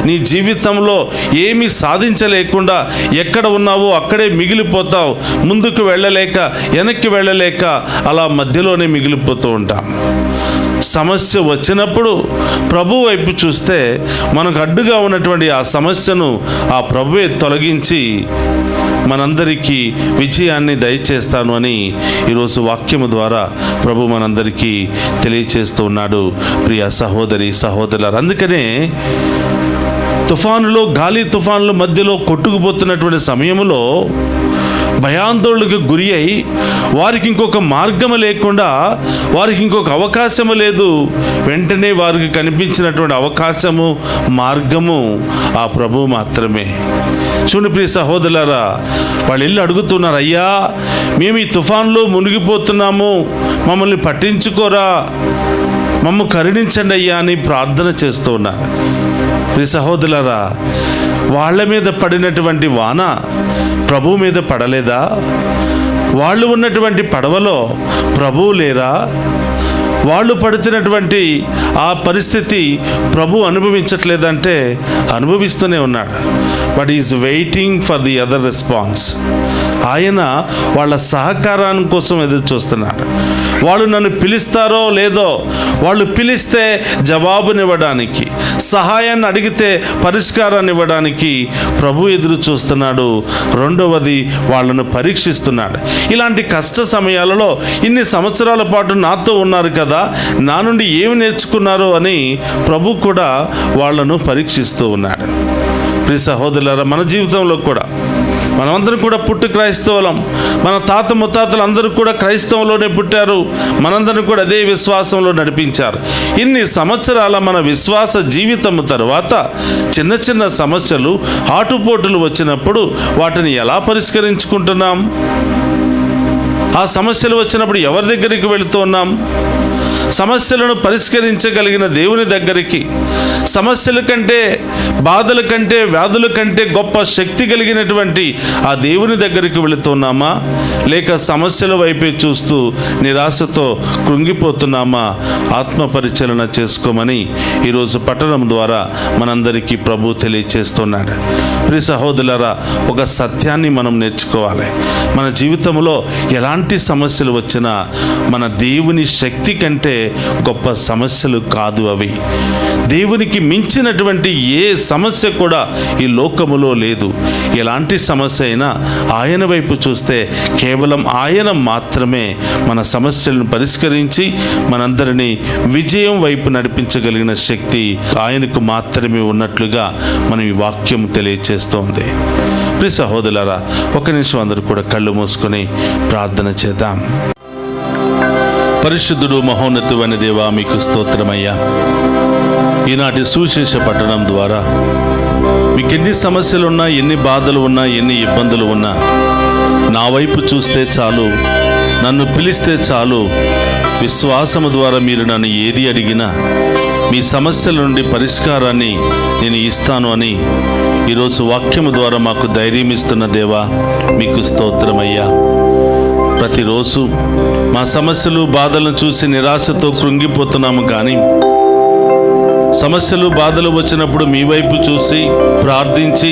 నీ జీవితంలో ఏమీ సాధించలేకుండా ఎక్కడ ఉన్నావో అక్కడే మిగిలిపోతావు. ముందుకు వెళ్ళలేక వెనక్కి వెళ్ళలేక అలా మధ్యలోనే మిగిలిపోతూ ఉంటాం. సమస్య వచ్చినప్పుడు ప్రభు వైపు చూస్తే మనకు అడ్డుగా ఉన్నటువంటి ఆ సమస్యను ఆ ప్రభువే తొలగించి మనందరికీ విజయాన్ని దయచేస్తాను అని ఈరోజు వాక్యము ద్వారా ప్రభు మనందరికీ తెలియచేస్తూ ఉన్నాడు. ప్రియ సహోదరి సహోదరులారా, అందుకనే తుఫానులో గాలి తుఫానుల మధ్యలో కొట్టుకుపోతున్నటువంటి సమయంలో భయాందోళనకు గురి అయి వారికి ఇంకొక మార్గము లేకుండా, వారికి ఇంకొక అవకాశము లేదు. వెంటనే వారికి కనిపించినటువంటి అవకాశము, మార్గము ఆ ప్రభు మాత్రమే. చూడండి ప్రియ సహోదరులారా, వాళ్ళు ఇల్లు అడుగుతున్నారు, అయ్యా మేము ఈ తుఫాన్లో మునిగిపోతున్నాము, మమ్మల్ని పట్టించుకోరా, మమ్మ కరుణించండి అయ్యా అని ప్రార్థన చేస్తూ ఉన్నారు. ప్రియ సహోదరులారా, వాళ్ళ మీద పడినటువంటి వాన ప్రభు మీద పడలేదా? వాళ్ళు ఉన్నటువంటి పడవలో ప్రభువు లేరా? వాళ్ళు పడుతున్నటువంటి ఆ పరిస్థితి ప్రభు అనుభవించట్లేదంటే అనుభవిస్తూనే ఉన్నాడు. But is waiting for the other response. ఆయన వాళ్ళ సహకారాన్ని కోసం ఎదురు చూస్తున్నాడు. వాళ్ళు నన్ను పిలుస్తారో లేదో, వాళ్ళు పిలిస్తే జవాబునివ్వడానికి, సహాయాన్ని అడిగితే పరిష్కారాన్ని ఇవ్వడానికి ప్రభు ఎదురు చూస్తున్నాడు. రెండవది, వాళ్ళను పరీక్షిస్తున్నాడు. ఇలాంటి కష్ట సమయాలలో ఇన్ని సంవత్సరాల పాటు నాతో ఉన్నారు కదా, నా నుండి ఏమి నేర్చుకున్నారు అని ప్రభు కూడా వాళ్ళను పరీక్షిస్తూ ఉన్నాడు. ప్రియ సహోదరులారా, మన జీవితంలో కూడా మనమందరం కూడా పుట్టి క్రైస్తవులం. మన తాత ముత్తాతలు అందరూ కూడా క్రైస్తవంలోనే పుట్టారు. మనందరం కూడా అదే విశ్వాసంలో నడిపించారు. ఇన్ని సంవత్సరాల మన విశ్వాస జీవితం తర్వాత చిన్న చిన్న సమస్యలు, ఆటుపోటులు వచ్చినప్పుడు వాటిని ఎలా పరిష్కరించుకుంటున్నాం? ఆ సమస్యలు వచ్చినప్పుడు ఎవరి దగ్గరికి వెళుతున్నాం? సమస్యలను పరిష్కరించగలిగిన దేవుని దగ్గరికి, సమస్యల కంటే, బాధల కంటే, వ్యాధుల కంటే గొప్ప శక్తి కలిగినటువంటి ఆ దేవుని దగ్గరికి వెళుతున్నామా? లేక సమస్యల వైపే చూస్తూ నిరాశతో కృంగిపోతున్నామా? ఆత్మ పరిశీలన చేసుకోమని ఈరోజు పట్టణం ద్వారా మనందరికీ ప్రభు తెలియచేస్తున్నాడు. ప్రియ సహోదరులారా, ఒక సత్యాన్ని మనం నేర్చుకోవాలి. మన జీవితంలో ఎలాంటి సమస్యలు వచ్చినా మన దేవుని శక్తి కంటే గొప్ప సమస్యలు కాదు అవి. దేవునికి మించినటువంటి ఏ సమస్య కూడా ఈ లోకములో లేదు. ఎలాంటి సమస్య అయినా ఆయన వైపు చూస్తే కేవలం ఆయన మాత్రమే మన సమస్యలను పరిష్కరించి మనందరినీ విజయం వైపు నడిపించగలిగిన శక్తి ఆయనకు మాత్రమే ఉన్నట్లుగా మనం ఈ వాక్యం తెలియచేస్తోంది. ప్రియ సహోదరులారా, ఒక నిమిషం అందరూ కూడా కళ్ళు మూసుకొని ప్రార్థన చేద్దాం. పరిశుద్ధుడు మహోన్నతువైన దేవా, మీకు స్తోత్రమయ్యా. ఈనాటి సువిశేష పట్టణం ద్వారా మీకు ఎన్ని సమస్యలు ఉన్నా, ఎన్ని బాధలు ఉన్నా, ఎన్ని ఇబ్బందులు ఉన్నా నా వైపు చూస్తే చాలు, నన్ను పిలిస్తే చాలు, విశ్వాసము ద్వారా మీరు నన్ను ఏది అడిగినా మీ సమస్యల నుండి పరిష్కారాన్ని నేను ఇస్తాను అని ఈరోజు వాక్యము ద్వారా మాకు ధైర్యం ఇస్తున్న దేవా, మీకు స్తోత్రమయ్యా. ప్రతిరోజు మా సమస్యలు, బాధలను చూసి నిరాశతో కృంగిపోతున్నాము. కానీ సమస్యలు, బాధలు వచ్చినప్పుడు మీ వైపు చూసి ప్రార్థించి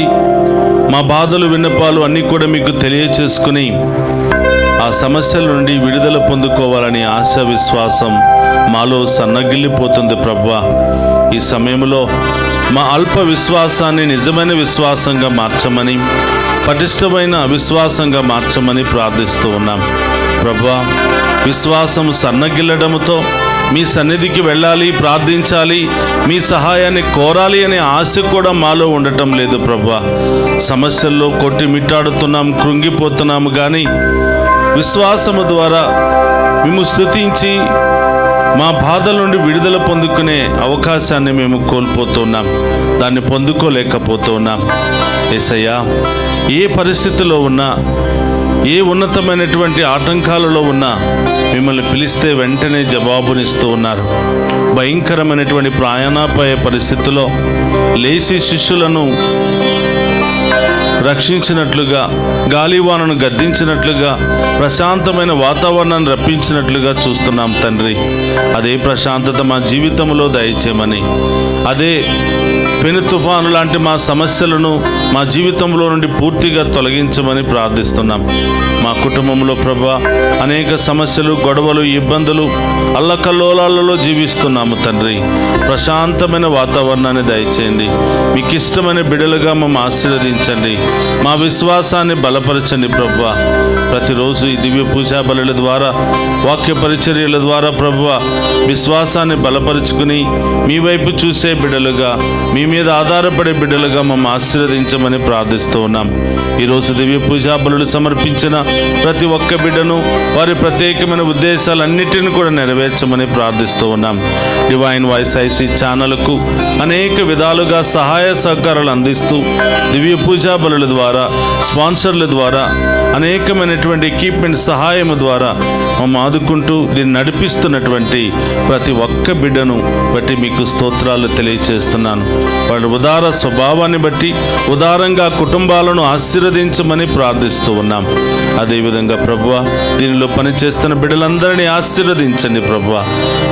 మా బాధలు, విన్నపాలు అన్నీ కూడా మీకు తెలియచేసుకుని ఆ సమస్యల నుండి విడుదల పొందుకోవాలని ఆశ, విశ్వాసం మాలో సన్నగిల్లిపోతుంది. ప్రభువా, ఈ సమయంలో మా అల్ప విశ్వాసాన్ని నిజమైన విశ్వాసంగా మార్చమని, పటిష్టమైన విశ్వాసంగా మార్చమని ప్రార్థిస్తూ ఉన్నాం. ప్రభువా, విశ్వాసం సన్నగిల్లడంతో మీ సన్నిధికి వెళ్ళాలి, ప్రార్థించాలి, మీ సహాయాన్ని కోరాలి అనే ఆశ కూడా మాలో ఉండటం లేదు. ప్రభువా, సమస్యల్లో కొట్టిమిట్టాడుతున్నాం, కృంగిపోతున్నాము. కానీ విశ్వాసము ద్వారా మేము స్తుతించి మా బాధల నుండి విడుదల పొందుకునే అవకాశాన్ని మేము కోల్పోతున్నాం, దాన్ని పొందుకోలేకపోతున్నాం. యేసయ్యా, ఏ పరిస్థితిలో ఉన్నా, ఏ ఉన్నతమైనటువంటి ఆటంకాలలో ఉన్నా మిమ్మల్ని పిలిస్తే వెంటనే జవాబునిస్తూ ఉన్నారు. భయంకరమైనటువంటి ప్రాణాపాయ పరిస్థితిలో లేచి శిష్యులను రక్షించినట్లుగా, గాలివానను గద్దించినట్లుగా, ప్రశాంతమైన వాతావరణాన్ని రప్పించినట్లుగా చూస్తున్నాం తండ్రి. అదే ప్రశాంతత మా జీవితంలో దయచేయమని, అదే పెను తుఫాను లాంటి మా సమస్యలను మా జీవితంలో నుండి పూర్తిగా తొలగించమని ప్రార్థిస్తున్నాం. మా కుటుంబంలో ప్రభా అనేక సమస్యలు, గొడవలు, ఇబ్బందులు, అల్లకల్లోలాలలో జీవిస్తున్నాము తండ్రి. ప్రశాంతమైన వాతావరణాన్ని దయచేయండి. మీకు ఇష్టమైన బిడ్డలుగా మమ్మల్ని ఆశీర్వదించండి. మా విశ్వాసాన్ని బలపరచండి ప్రభువా. ప్రతిరోజు ఈ దివ్య పూజా బలుల ద్వారా, వాక్య పరిచర్యల ద్వారా ప్రభువా విశ్వాసాన్ని బలపరుచుకుని మీ వైపు చూసే బిడ్డలుగా, మీ మీద ఆధారపడే బిడ్డలుగా మమ్మల్ని ఆశీర్వదించమని ప్రార్థిస్తూ ఉన్నాం. ఈరోజు దివ్య పూజా బలులు సమర్పించిన ప్రతి ఒక్క బిడ్డను వారి ప్రత్యేకమైన ఉద్దేశాలన్నిటిని కూడా నెరవేర్చమని ప్రార్థిస్తూ ఉన్నాం. డివైన్ వాయిస్ ఐసీ ఛానల్కు అనేక విధాలుగా సహాయ సహకారాలు అందిస్తూ దివ్య పూజా బలుల ద్వారా, స్పాన్సర్ల ద్వారా, అనేకమైనటువంటి ఎక్విప్మెంట్ సహాయం ద్వారా మమ్మల్ని ఆదుకుంటూ దీన్ని నడిపిస్తున్నటువంటి ప్రతి ఒక్క బిడ్డను బట్టి మీకు స్తోత్రాలు తెలియచేస్తున్నాను. వాళ్ళ ఉదార స్వభావాన్ని బట్టి ఉదారంగా కుటుంబాలను ఆశీర్వదించమని ప్రార్థిస్తూ ఉన్నాం. అదేవిధంగా ప్రభువా దీనిలో పనిచేస్తున్న బిడ్డలందరినీ ఆశీర్వదించండి ప్రభువా.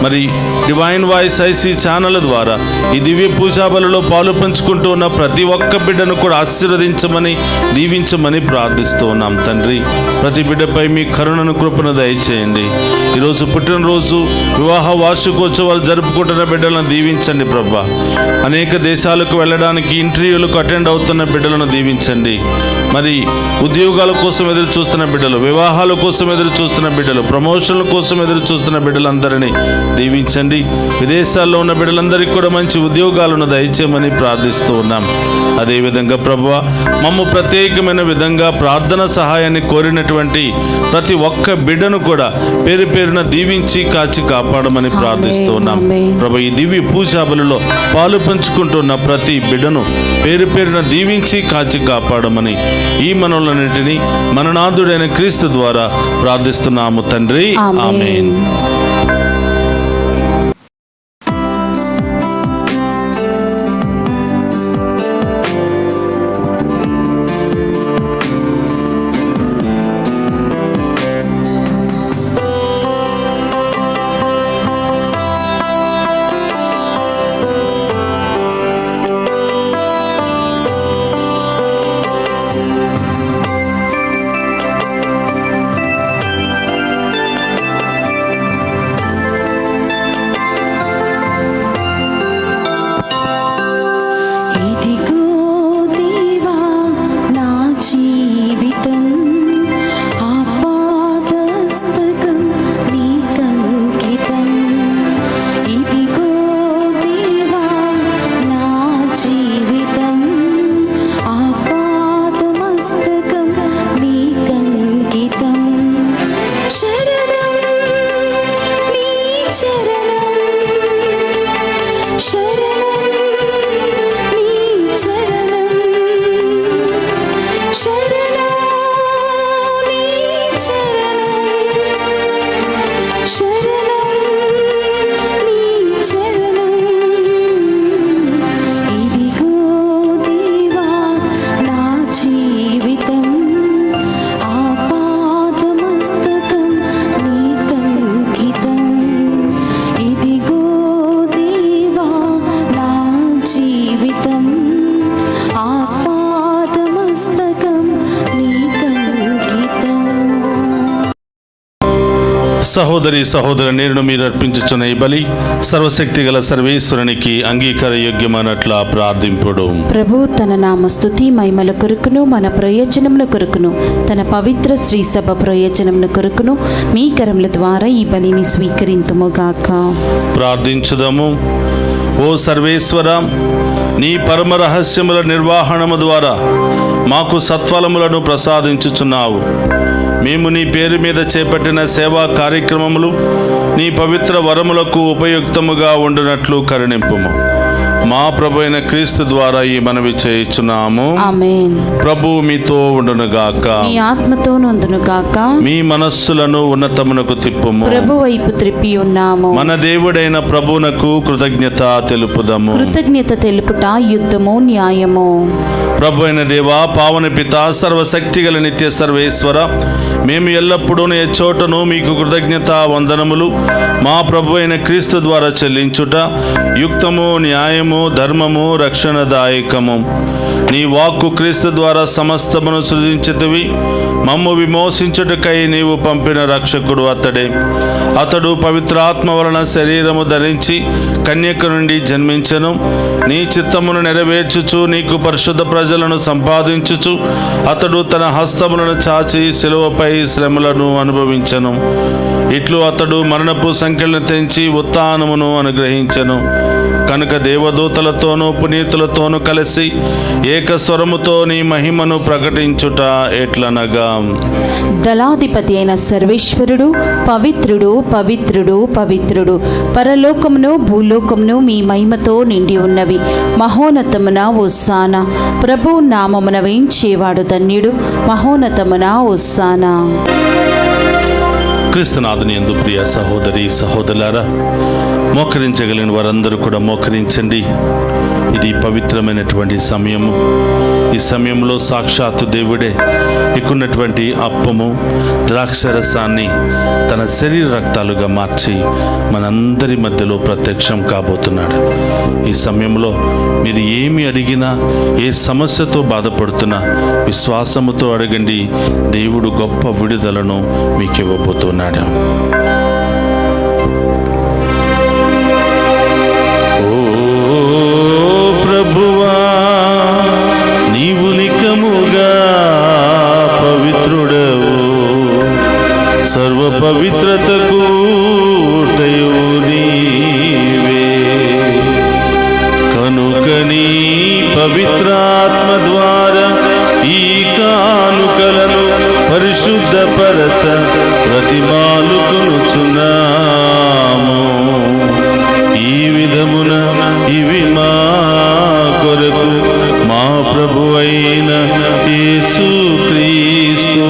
మరి డివైన్ వాయిస్ ఐసీ ఛానల్ ద్వారా ఈ దివ్య పూజా బలులో పాలు పంచుకుంటూ ఉన్న ప్రతి ఒక్క బిడ్డను కూడా ఆశీర్వదించమని, దీవించమని ప్రార్థిస్తూ ఉన్నాం తండ్రి. ప్రతి బిడ్డపై మీ కరుణను, కృపను దయచేయండి. ఈరోజు పుట్టినరోజు, వివాహ వార్షికోత్సవాలు జరుపుకుంటున్న బిడ్డలను దీవించండి ప్రభా. అనేక దేశాలకు వెళ్ళడానికి ఇంటర్వ్యూలకు అటెండ్ అవుతున్న బిడ్డలను దీవించండి. మరి ఉద్యోగాల కోసం ఎదురు చూస్తున్న బిడ్డలు, వివాహాల కోసం ఎదురు చూస్తున్న బిడ్డలు, ప్రమోషన్ల కోసం ఎదురు చూస్తున్న బిడ్డలందరినీ దీవించండి. విదేశాల్లో ఉన్న బిడ్డలందరికీ కూడా మంచి ఉద్యోగాలను దయచేయమని ప్రార్థిస్తూ ఉన్నాం. అదేవిధంగా ప్రభువా మమ్ము ప్రత్యేకమైన విధంగా ప్రార్థన సహాయాన్ని కోరినటువంటి ప్రతి ఒక్క బిడ్డను కూడా పేరు పేరున దీవించి కాచి కాపాడమని ప్రార్థిస్తూ ఉన్నాం. ప్రభు ఈ దివ్య పూజా బలులో పాలు పంచుకుంటున్న ప్రతి బిడ్డను పేరు పేరున దీవించి కాచి కాపాడమని ఈ మనవులన్నింటినీ మననాథుడైన క్రీస్తు ద్వారా ప్రార్థిస్తున్నాము తండ్రి. ఆమేన్. సహోదరి సహోదరు, నేను మీరు అర్పించుచున్న ఈ బలి సర్వశక్తి గల సర్వేశ్వరునికి అంగీకార యోగ్యమైనట్ల ప్రార్థింపుడు. ప్రభు తన నామ స్తుతి మహిమల కొరకును, మన ప్రయోజనముల కొరకును, తన పవిత్ర శ్రీ సభ ప్రయోజనముల కొరకును మీ కరముల ద్వారా ఈ బలిని స్వీకరింతుముగాక. ప్రార్థించుదాము. ఓ సర్వేశ్వర, నీ పరమ రహస్యముల నిర్వహణము ద్వారా మాకు సత్ఫలములను ప్రసాదించుచున్నావు. మేము నీ పేరు మీద చేపట్టిన సేవా కార్యక్రమములు నీ పవిత్ర వరములకు ఉపయుక్తముగా ఉండునట్లు కరుణింపుము. మా ప్రభు అయిన క్రీస్తు ద్వారా ఈ మనవి చేయుచున్నాము. ఆమేన్. ప్రభు మీతో ఉండునుగాక. మీ ఆత్మతో నొందునుగాక. మీ మనస్సులను ఉన్నతమునకు తిప్పుము. ప్రభు వైపు త్రిప్పి ఉన్నాము. మన దేవుడైన ప్రభువునకు కృతజ్ఞత తెలుపుదము. కృతజ్ఞత తెలుపుట యుద్ధము న్యాయము. ప్రభు అయిన దేవా, పావన పిత, సర్వశక్తి గల నిత్య సర్వేశ్వర, మేము ఎల్లప్పుడూ ఏ చోటను మీకు కృతజ్ఞత వందనములు మా ప్రభు అయిన క్రీస్తు ద్వారా చెల్లించుట యుక్తము, న్యాయము, ధర్మము, రక్షణదాయకము. నీ వాక్కు క్రీస్తు ద్వారా సమస్తమును సృజించితివి. మమ్ము విమోచించుటకై నీవు పంపిన రక్షకుడు అతడే. అతడు పవిత్రాత్మ వలన శరీరము ధరించి కన్యక నుండి జన్మించెను. నీ చిత్తమును నెరవేర్చుచు నీకు పరిశుద్ధ ప్రజలను సంపాదించుచు అతడు తన హస్తములను చాచి శిలువపై శ్రమలను అనుభవించెను. ఇట్లు అతడు మరణపు సంఖ్యలను తెంచి ఉత్థానమును అనుగ్రహించెను. కనుక దేవదూతలతోనూ పునీతులతోనూ కలిసి ఏకస్వరముతో నీ మహిమను ప్రకటించుట ఎట్లనగా, దళాధిపతి అయిన సర్వేశ్వరుడు పవిత్రుడు, పవిత్రుడు, పవిత్రుడు. పరలోకమును భూలోకమును మీ మహిమతో నిండి ఉన్నవి. మహోన్నతమున హోసానా. ప్రభు నామమున వేంచేవాడు ధన్యుడు. మహోన్నతమున హోసానా. క్రీస్తునాథుని యందు ప్రియ సహోదరి సహోదరులారా, మోకరించగలిగిన వారందరూ కూడా మోకరించండి. ఇది పవిత్రమైనటువంటి సమయము. ఈ సమయంలో సాక్షాత్తు దేవుడే ఇకున్నటువంటి అప్పము, ద్రాక్షరసాన్ని తన శరీర రక్తాలుగా మార్చి మనందరి మధ్యలో ప్రత్యక్షం కాబోతున్నాడు. ఈ సమయంలో మీరు ఏమి అడిగినా, ఏ సమస్యతో బాధపడుతున్నా విశ్వాసముతో అడగండి. దేవుడు గొప్ప విడుదలను మీకు ఇవ్వబోతున్నాడు. ప్రభువా, నీవు నికముగా పవిత్రుడవు, సర్వ పవిత్రతకు ఊటయు నీవే. కనుక నీ పవిత్రాత్మ ద్వారా ఈ కానుకలను పరిశుద్ధపరచ ప్రతిమాలుకొనుచున్నాము. ఈ విధమున ఇవి మా కొరకు మా ప్రభువైన యేసుక్రీస్తు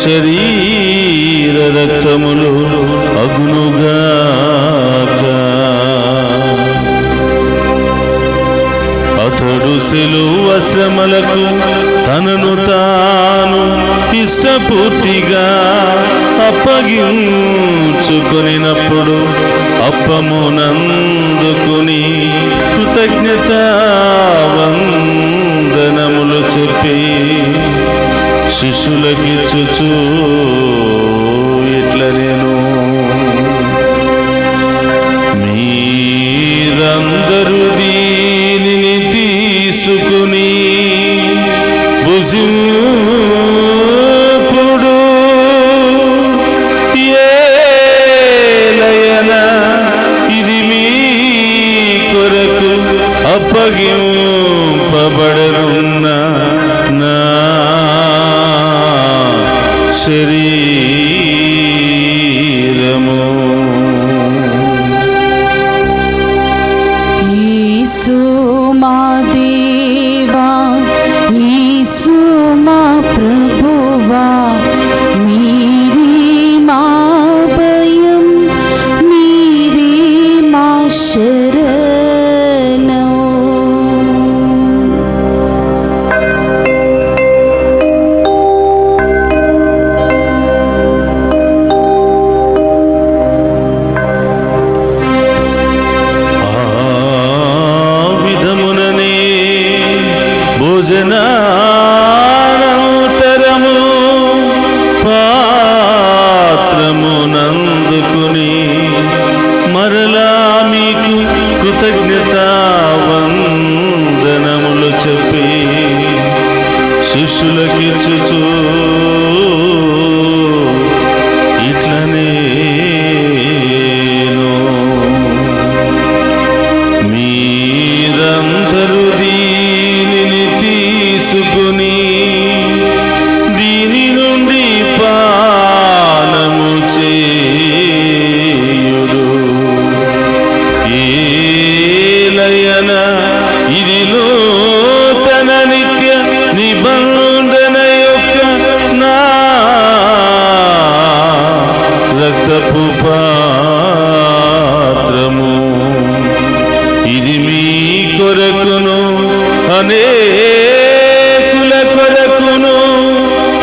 శరీర రక్తములు అగునుగాక. అతడు శిలువ శ్రమలకు తనను తాను ఇష్టపూర్తిగా అప్పగించుకొనినప్పుడు అప్పమునందుకుని కృతజ్ఞతా వందనములు చెప్పి శిష్యులకిచ్చుచు ఇట్ల నేను, మీరందరూ దీనిని తీసుకుని భుజింపుడు. ఏలయన ఇది మీ కొరకు అప్పగింపబడనున్న నా శరీరము. యేసు మా దేవా, యేసు మా ప్రభువా, మీరే మా భయం, మీరే మా శరణం. భోజనానంతరము పాత్రమునందుకుని మరలా మీకు కృతజ్ఞతా వందనములు చెప్పి శిష్యులకిచ్చుచు ఇట్లనే, మీరందరూ దీనిని తీసుకుని దీని నుండి పానము చేయుడు. ఏలయన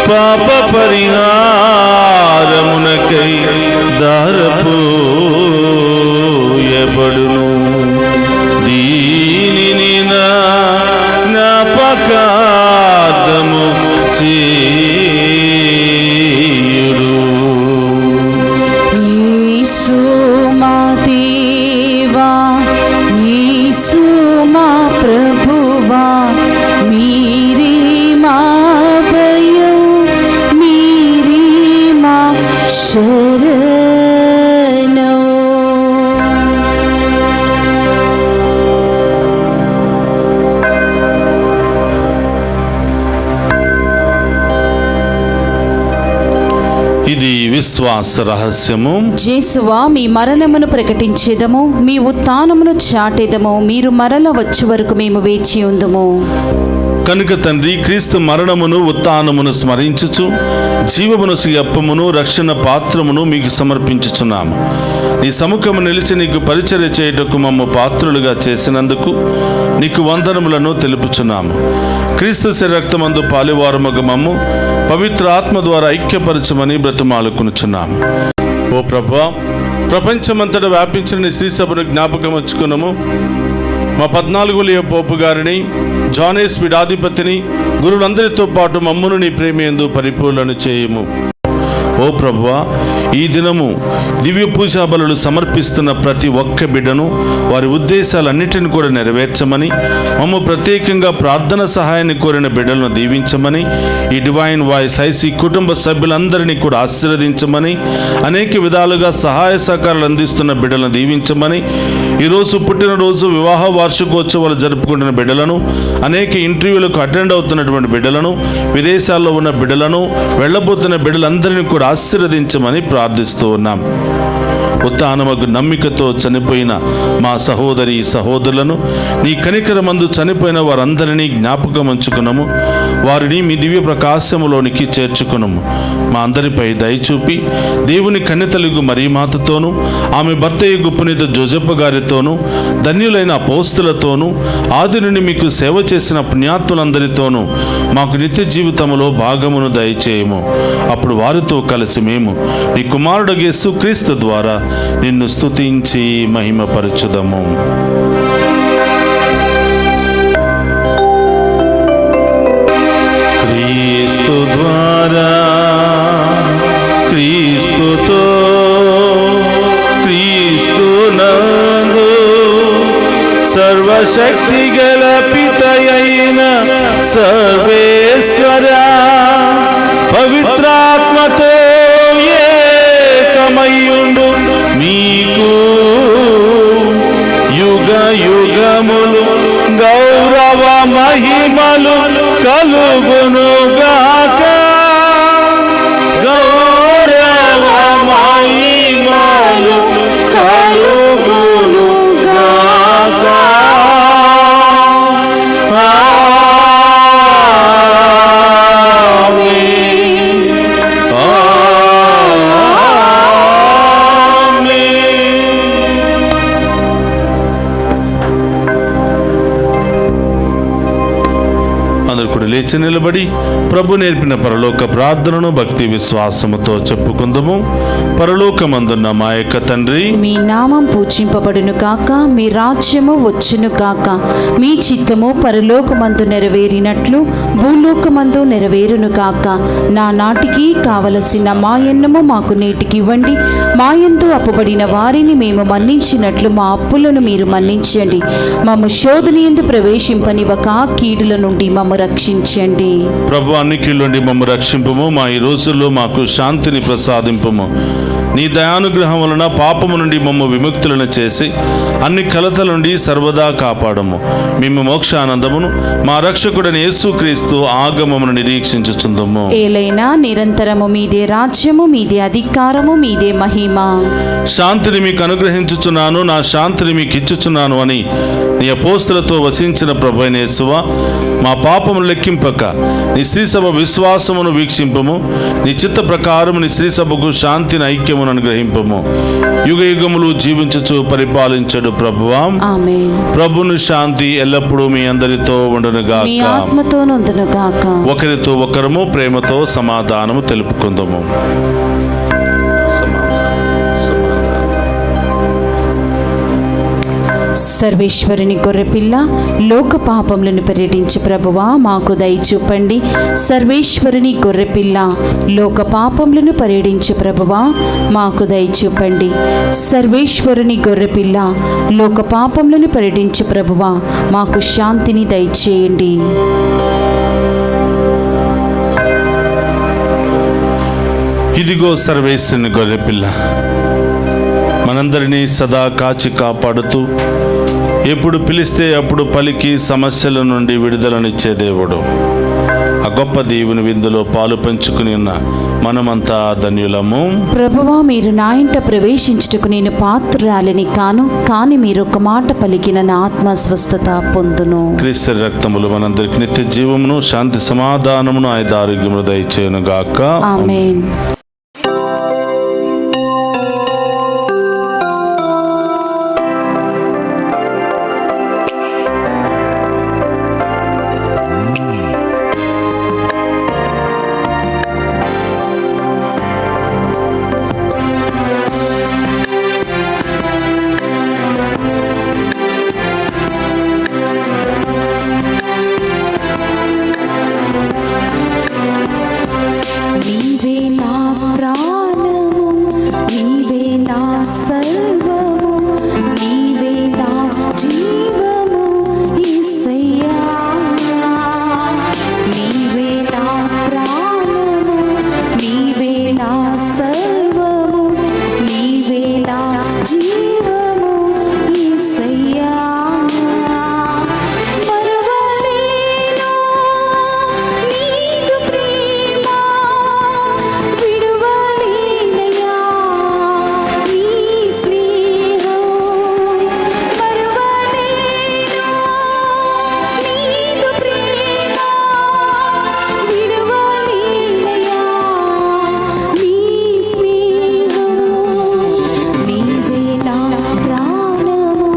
పాప పరిహారమునకై దారపోయబడును. దీనిని నా జ్ఞాపకార్థము చేయుడు. యేసు మా దేవా, యేసు మా ప్రభువా, మీరే మా భయం, మీరే మా శరణం. ఇది విశ్వాస రహస్యము. యేసువా, మీ మరణమును ప్రకటించేదము, మీ ఉత్థానమును చాటేదము. మీరు మరల వచ్చే వరకు మేము వేచి ఉందుము. కనుక తండ్రి, క్రీస్తు మరణమును ఉత్థానమును స్మరించుచు జీవమును అప్పమును రక్షణ పాత్రమును మీకు సమర్పించుచున్నాము. నీ సముఖము నిలిచి నీకు పరిచర్య చేయుటకు మమ్ము పాత్రులుగా చేసినందుకు నీకు వందనములను తెలుపుచున్నాము. క్రీస్తు శరీరక్తమందు పాలివారమగు మమ్ము పవిత్ర ఆత్మ ద్వారా ఐక్యపరచమని బ్రతిమాలుకొనుచున్నాము. ఓ ప్రభువా, ప్రపంచమంతటా వ్యాపించిన నీ శ్రీ సభను జ్ఞాపకం ఉంచుకున్నాము. మా 14వ పోపు గారిని, జానేస్ పీఠాధిపతిని, గురువులందరితో పాటు మమ్మును నీ ప్రేమయందు పరిపూర్ణను చేయము. ఓ ప్రభువా, ఈ దినము దివ్య పూజా బలులు సమర్పిస్తున్న ప్రతి ఒక్క బిడ్డను వారి ఉద్దేశాలన్నిటిని కూడా నెరవేర్చమని, మమ్మ ప్రత్యేకంగా ప్రార్థన సహాయాన్ని కోరిన బిడ్డలను దీవించమని, ఈ డివైన్ వాయిస్ ఐసీ కుటుంబ సభ్యులందరినీ కూడా ఆశీర్వదించమని, అనేక విధాలుగా సహాయ సహకారాలు అందిస్తున్న బిడ్డలను దీవించమని, ఈరోజు పుట్టినరోజు వివాహ వార్షికోత్సవాలు జరుపుకుంటున్న బిడ్డలను, అనేక ఇంటర్వ్యూలకు అటెండ్ అవుతున్నటువంటి బిడ్డలను, విదేశాల్లో ఉన్న బిడ్డలను, వెళ్ళబోతున్న బిడ్డలందరినీ కూడా ఆశీర్వదించమని ప్రార్థిస్తూ ఉన్నాం. ఉత్థానమగు నమ్మికతో చనిపోయిన మా సహోదరి సహోదరులను, నీ కనికరమందు చనిపోయిన వారందరినీ జ్ఞాపకం ఉంచుకున్నాము. వారిని మీ దివ్య ప్రకాశములోనికి చేర్చుకున్నాము. మా అందరిపై దయచూపి దేవుని కన్యతలుగు మరియమాతతోనూ, ఆమె భర్త యగు పునీత జోజప్ప గారితోనూ, ధన్యులైన అపోస్తులతోనూ, ఆది నుండి మీకు సేవ చేసిన పుణ్యాత్ములందరితోనూ మాకు నిత్య జీవితంలో భాగమును దయచేయము. అప్పుడు వారితో కలిసి మేము నీ కుమారుడు యేసుక్రీస్తు ద్వారా నిన్ను స్తుతించి మహిమపరచుదము. క్రీస్తు ద్వారా, క్రీస్తుతో, క్రీస్తునందు సర్వశక్తి గల పితయైన సర్వేశ్వర పవిత్రాత్మతో ఏకమయ్యుండు మీకు యుగ యుగములు గౌరవ మహిమలు కలుగునుగాక. గౌరవ మహిమలు కలుగునుగాక. లేచి నిలబడి ప్రభు నేర్పిన పరలోక ప్రార్థనను భక్తి విశ్వాసముతో చెప్పుకుందాము. పరలోకమందున్న మా యొక్క తండ్రి, మీ నామం పూజింపబడును కాక, మీ రాజ్యము వచ్చును కాక, మీ చిత్తము పరలోకమందు నెరవేరినట్లు భూలోకమందు నెరవేరును కాక. నా నాటికి కావలసిన మాయన్నము మాకు నేటికి ఇవ్వండి. మాయందు అప్పుబడిన వారిని మేము మన్నించినట్లు మా అప్పులను మీరు మన్నించండి. మమ్ము శోధనయందు ప్రవేశింపనివ్వక కీడుల నుండి మమ్ము రక్షించండి. ప్రభు, అన్ని కీళ్ళ నుండి మమ్ము రక్షింపము. మా ఈ రోజుల్లో మాకు శాంతిని ప్రసాదింపము. నీ దయానుగ్రహం వలన పాపము నుండి మమ్ము విముక్తులను చేసి అన్ని కలతల నుండి సర్వదా కాపాడము. మేము మోక్షానందమును మా రక్షకుడైన యేసుక్రీస్తు ఆగమమును నిరీక్షించుచుందము. ఏలైనా నిరంతరము మీదే రాజ్యము, మీదే అధికారము, మీదే మహిమ. శాంతిని మీకు అనుగ్రహించుచున్నాను, నా శాంతిని మీకు ఇచ్చుచున్నాను అని నీ అపోస్తులతో వసించిన ప్రభువైన యేసువా, మా పాపమును లెక్కింపక నీ స్త్రీ సభ విశ్వాసమును వీక్షింపము. నీ చిత్త ప్రకారం నీ స్త్రీ సభకు శాంతిని ఐక్యమును అనుగ్రహింపము. యుగ యుగములు జీవించుచు పరిపాలించడు ప్రభువా. ఆమేన్. ప్రభుని శాంతి ఎల్లప్పుడూ మీ అందరితో ఉండునుగాక. మీ ఆత్మతో నుండునుగాక. ఒకరితో ఒకరము ప్రేమతో సమాధానము తెలుపుకుందాము. సర్వేశ్వరుని గొర్రెపిల్ల, లోక పాపములను పర్యటించి ప్రభువా మాకు దయ చూపండి. సర్వేశ్వరుని గొర్రెపిల్ల, లోక పాపములను పర్యటించి ప్రభువా మాకు దయ చూపండి. సర్వేశ్వరుని గొర్రెపిల్ల, లోక పాపములను పర్యటించి ప్రభువా మాకు శాంతిని దయచేయండి. ఇదిగో సర్వేశ్వరుని గొర్రెపిల్ల, మనందరినీ సదా కాచి కాపాడుతూ ఎప్పుడు పిలిస్తే అప్పుడు పలికి సమస్యల నుండి విడుదలనిచ్చే దేవుడు. ఆ గొప్ప దేవుని విందులో పాలు పంచుకుని ఉన్న మనమంతా ధన్యులము. ప్రభువా, మీరు నా ఇంట ప్రవేశించుటకు నేను పాత్రురాలిని కాను, కానీ మీరు ఒక మాట పలికిన నా ఆత్మ స్వస్థత పొందును. క్రీస్తు రక్తములు మనందరికి నిత్య జీవమును, శాంతి సమాధానమును, ఆయుధ ఆరోగ్యమును దయచేయును గాక. ఆమేన్. నీవే నా ప్రాణము, నీవే నా సర్వము, నీవే నా జీవము యేసయ్యా. నీవే నా ప్రాణము, నీవే నా సర్వము, నీవే నా జీవము యేసయ్యా. మరువలేను నీదు ప్రేమ, విడువలేనయ్యా నీ స్నేహం. మరువలేను నీదు ప్రేమ, విడువలేనయ్యా నీ స్నేహం. నీవే నా ప్రాణము,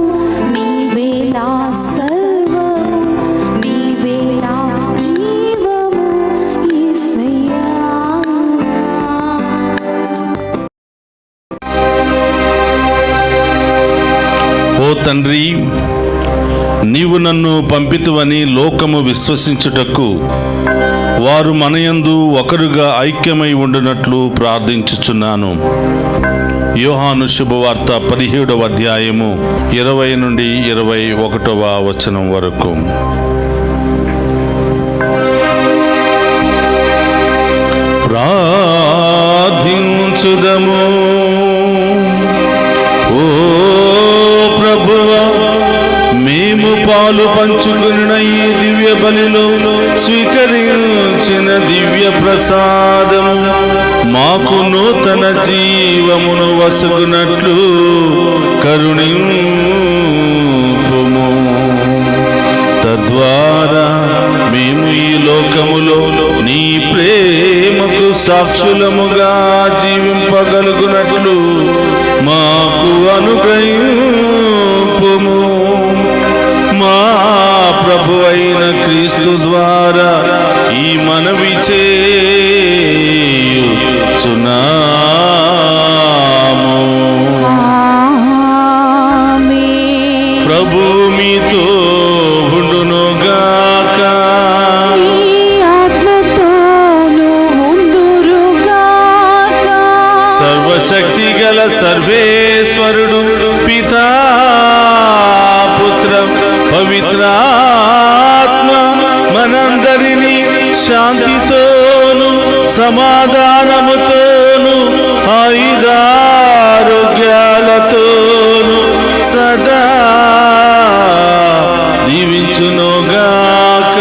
నీవే నా సర్వము, నీవే నా జీవము యేసయ్యా. ఓ తండ్రి, నీవు నన్ను పంపితువని లోకము విశ్వసించుటకు వారు మనయందు ఒకరుగా ఐక్యమై ఉండునట్లు ప్రార్థించుచున్నాను. యోహాను శుభవార్త 17వ అధ్యాయము 20 నుండి 21వ వచనం వరకు. ప్రార్థించుదము. ఓ ప్రభువా, మేము పాలు పంచుకున్న ఈ దివ్య బలిలో స్వీకరించిన దివ్య ప్రసాదము మాకు నూతన జీవమును వసుకున్నట్లు కరుణింపుము. తద్వారా మేము ఈ లోకములో నీ ప్రేమకు సాక్షులముగా జీవింపగలుగునట్లు మాకు అనుగ్రహింపుము. మా ప్రభు అయిన క్రీస్తు ద్వారా ఈ మనవి చేయుచున్నాము. ఆమేన్. ప్రభు మీతో ఉండునుగాక. నీ ఆత్మతోను ఉందురుగాక. సర్వశక్తి గల సర్వేశ్వరుడు పితా పుత్ర పవిత్రాత్మ మనందరినీ శాంతితోను సమాధానముతోను ఆయురారోగ్యాలతోను సదా దీవించునుగాక.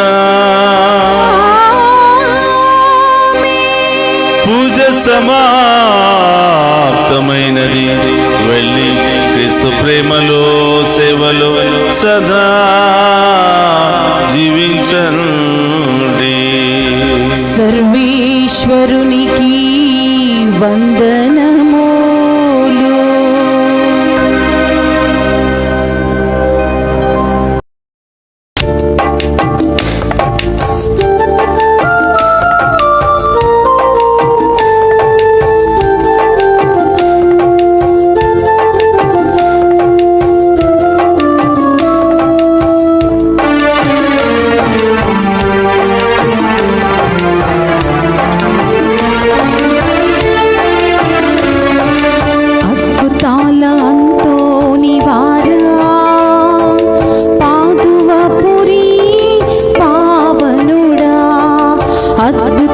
పూజ సమాప్తమైనది. వెళ్ళి క్రీస్తు ప్రేమలో సేవలో సదా జీవించండి. సర్వేశ్వరునికి వందనములు. అద్భుతాల అంతోనివారా, పాదువపురి పావనుడా, అద్భుత